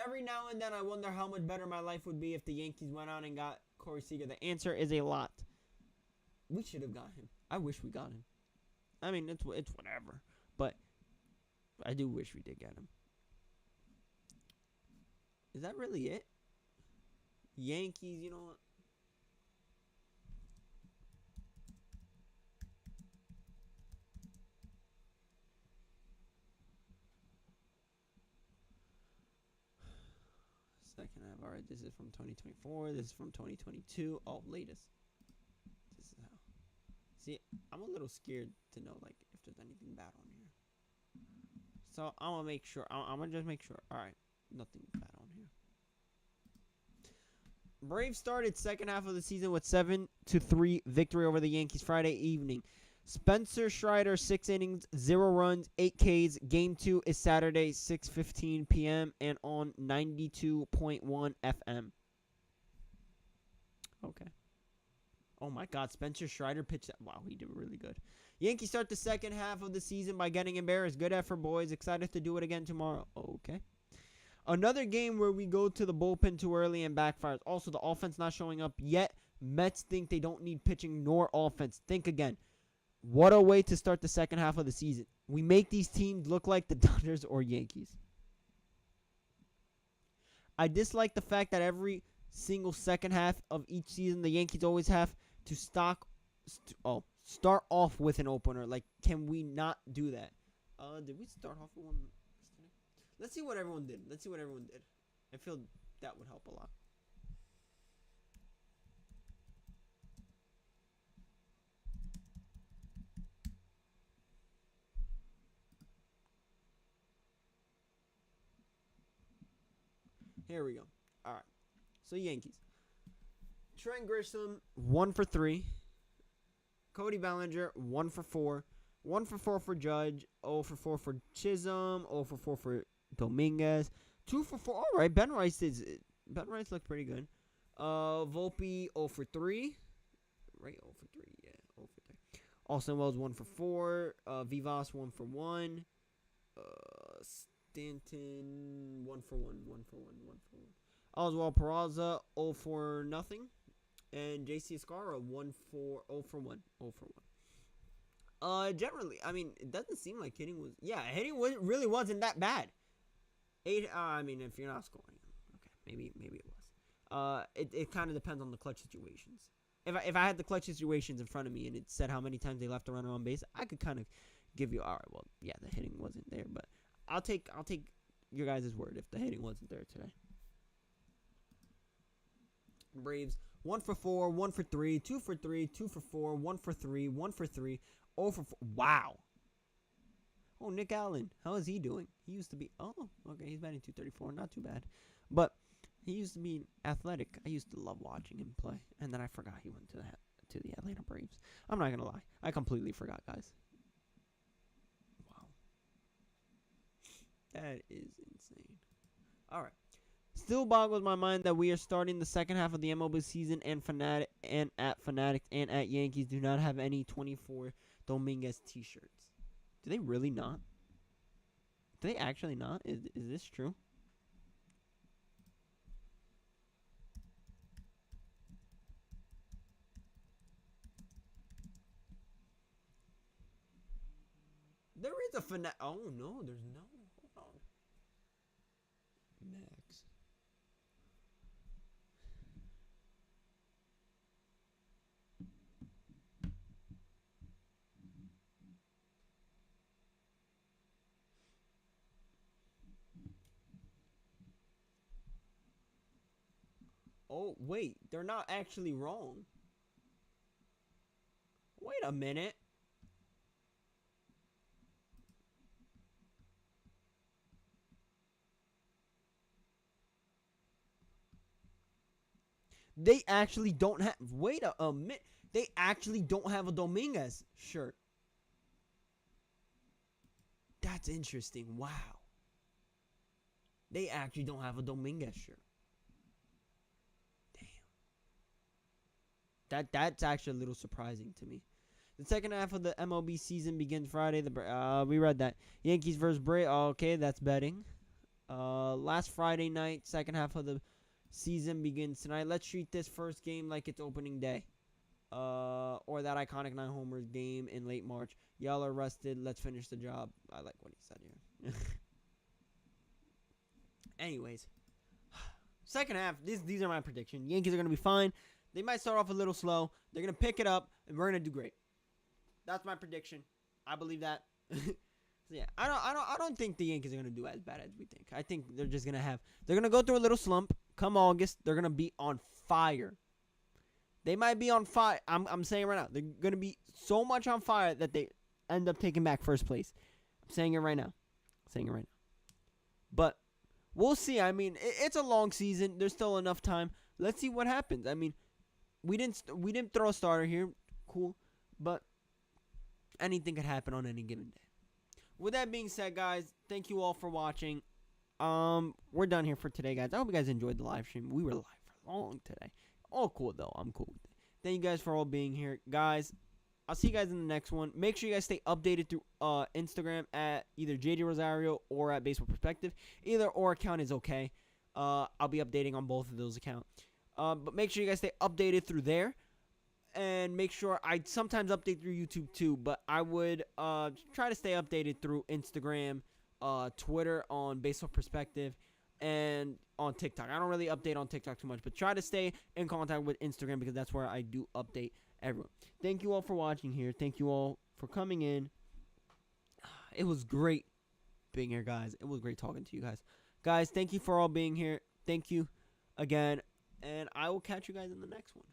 Every now and then I wonder how much better my life would be if the Yankees went out and got Corey Seager. The answer is a lot. We should have got him. I wish we got him. I mean, it's whatever. But I do wish we did get him. Is that really it? Yankees, you know what? Second half. Alright, this is from 2024. This is from 2022. Oh, latest. This is how. See, I'm a little scared to know, like, if there's anything bad on here. So, I'm going to make sure. I'm going to just make sure. Alright, nothing bad on here. Braves started second half of the season with 7-3 victory over the Yankees Friday evening. Spencer Strider, 6 innings, 0 runs, 8 Ks. Game 2 is Saturday, 6:15 p.m. and on 92.1 FM. Okay. Oh, my God. Spencer Strider pitched that. Wow, he did really good. Yankees start the second half of the season by getting embarrassed. Good effort, boys. Excited to do it again tomorrow. Okay. Another game where we go to the bullpen too early and backfires. Also, the offense not showing up yet. Mets think they don't need pitching nor offense. Think again. What a way to start the second half of the season. We make these teams look like the Dodgers or Yankees. I dislike the fact that every single second half of each season, the Yankees always have to start off with an opener. Like, can we not do that? Did we start off with one yesterday? Let's see what everyone did. I feel that would help a lot. Here we go. All right. So, Yankees. Trent Grisham, 1 for 3. Cody Bellinger, 1 for 4. 1 for 4 for Judge. 0 for 4 for Chisholm. 0 for 4 for Dominguez. 2 for 4. All right. Ben Rice looked pretty good. Volpe, 0 for 3. Right? 0 for 3. Yeah. 0 for 3. Austin Wells, 1 for 4. Vivas, 1 for 1. Stanton, 1 for 1. Oswald Peraza, 0 for nothing. And JC Escarra, 0 for 1. Generally, I mean, it doesn't seem like hitting really wasn't that bad. 8, I mean, if you're not scoring, okay, maybe it was. It kind of depends on the clutch situations. If I had the clutch situations in front of me and it said how many times they left a runner on base, I could kind of give you, all right, well, yeah, the hitting wasn't there, but I'll take your guys' word if the hitting wasn't there today. Braves, 1 for 4, 1 for 3, 2 for 3, 2 for 4, 1 for 3, 1 for 3, 0 for 4. Wow. Oh, Nick Allen. How is he doing? He used to be. Oh, okay. He's batting 234. Not too bad. But he used to be athletic. I used to love watching him play. And then I forgot he went to the Atlanta Braves. I'm not going to lie. I completely forgot, guys. Wow. That is insane. All right. Still boggles my mind that we are starting the second half of the MLB season and Fanatics and at Yankees do not have any 24 Dominguez t-shirts. Do they really not? Do they actually not? Is this true? There is a Fanatic. Oh, no, there's no. Hold on. Max. Oh, wait. They're not actually wrong. Wait a minute. They actually don't have... Wait a minute. They actually don't have a Dominguez shirt. That's interesting. Wow. They actually don't have a Dominguez shirt. Damn. That's actually a little surprising to me. The second half of the MLB season begins Friday. We read that. Yankees versus Braves. Okay, that's betting. Last Friday night, second half of the season begins tonight. Let's treat this first game like it's opening day. Or that iconic 9 homers game in late March. Y'all are rested. Let's finish the job. I like what he said here. Anyways, second half. These are my predictions. Yankees are gonna be fine. They might start off a little slow. They're gonna pick it up, and we're gonna do great. That's my prediction. I believe that. So yeah, I don't think the Yankees are gonna do as bad as we think. I think they're just gonna go through a little slump. Come August, they're gonna be on fire. They might be on fire. I'm saying right now, they're gonna be so much on fire that they end up taking back first place. I'm saying it right now. But we'll see. I mean, it's a long season. There's still enough time. Let's see what happens. I mean, we didn't throw a starter here. Cool, but anything could happen on any given day. With that being said, guys, thank you all for watching. We're done here for today, guys. I hope you guys enjoyed the live stream. We were live for long today. All cool, though. I'm cool with it. Thank you guys for all being here. Guys, I'll see you guys in the next one. Make sure you guys stay updated through Instagram at either JJ Rosario or at Baseball Perspective. Either or account is okay. I'll be updating on both of those accounts. But make sure you guys stay updated through there. And make sure I sometimes update through YouTube too. But I would try to stay updated through Instagram, Twitter on Baseball Perspective, and on TikTok. I don't really update on TikTok too much, but try to stay in contact with Instagram because that's where I do update everyone. Thank you all for watching here. Thank you all for coming in. It was great being here, guys. It was great talking to you guys. Guys, thank you for all being here. Thank you again, and I will catch you guys in the next one.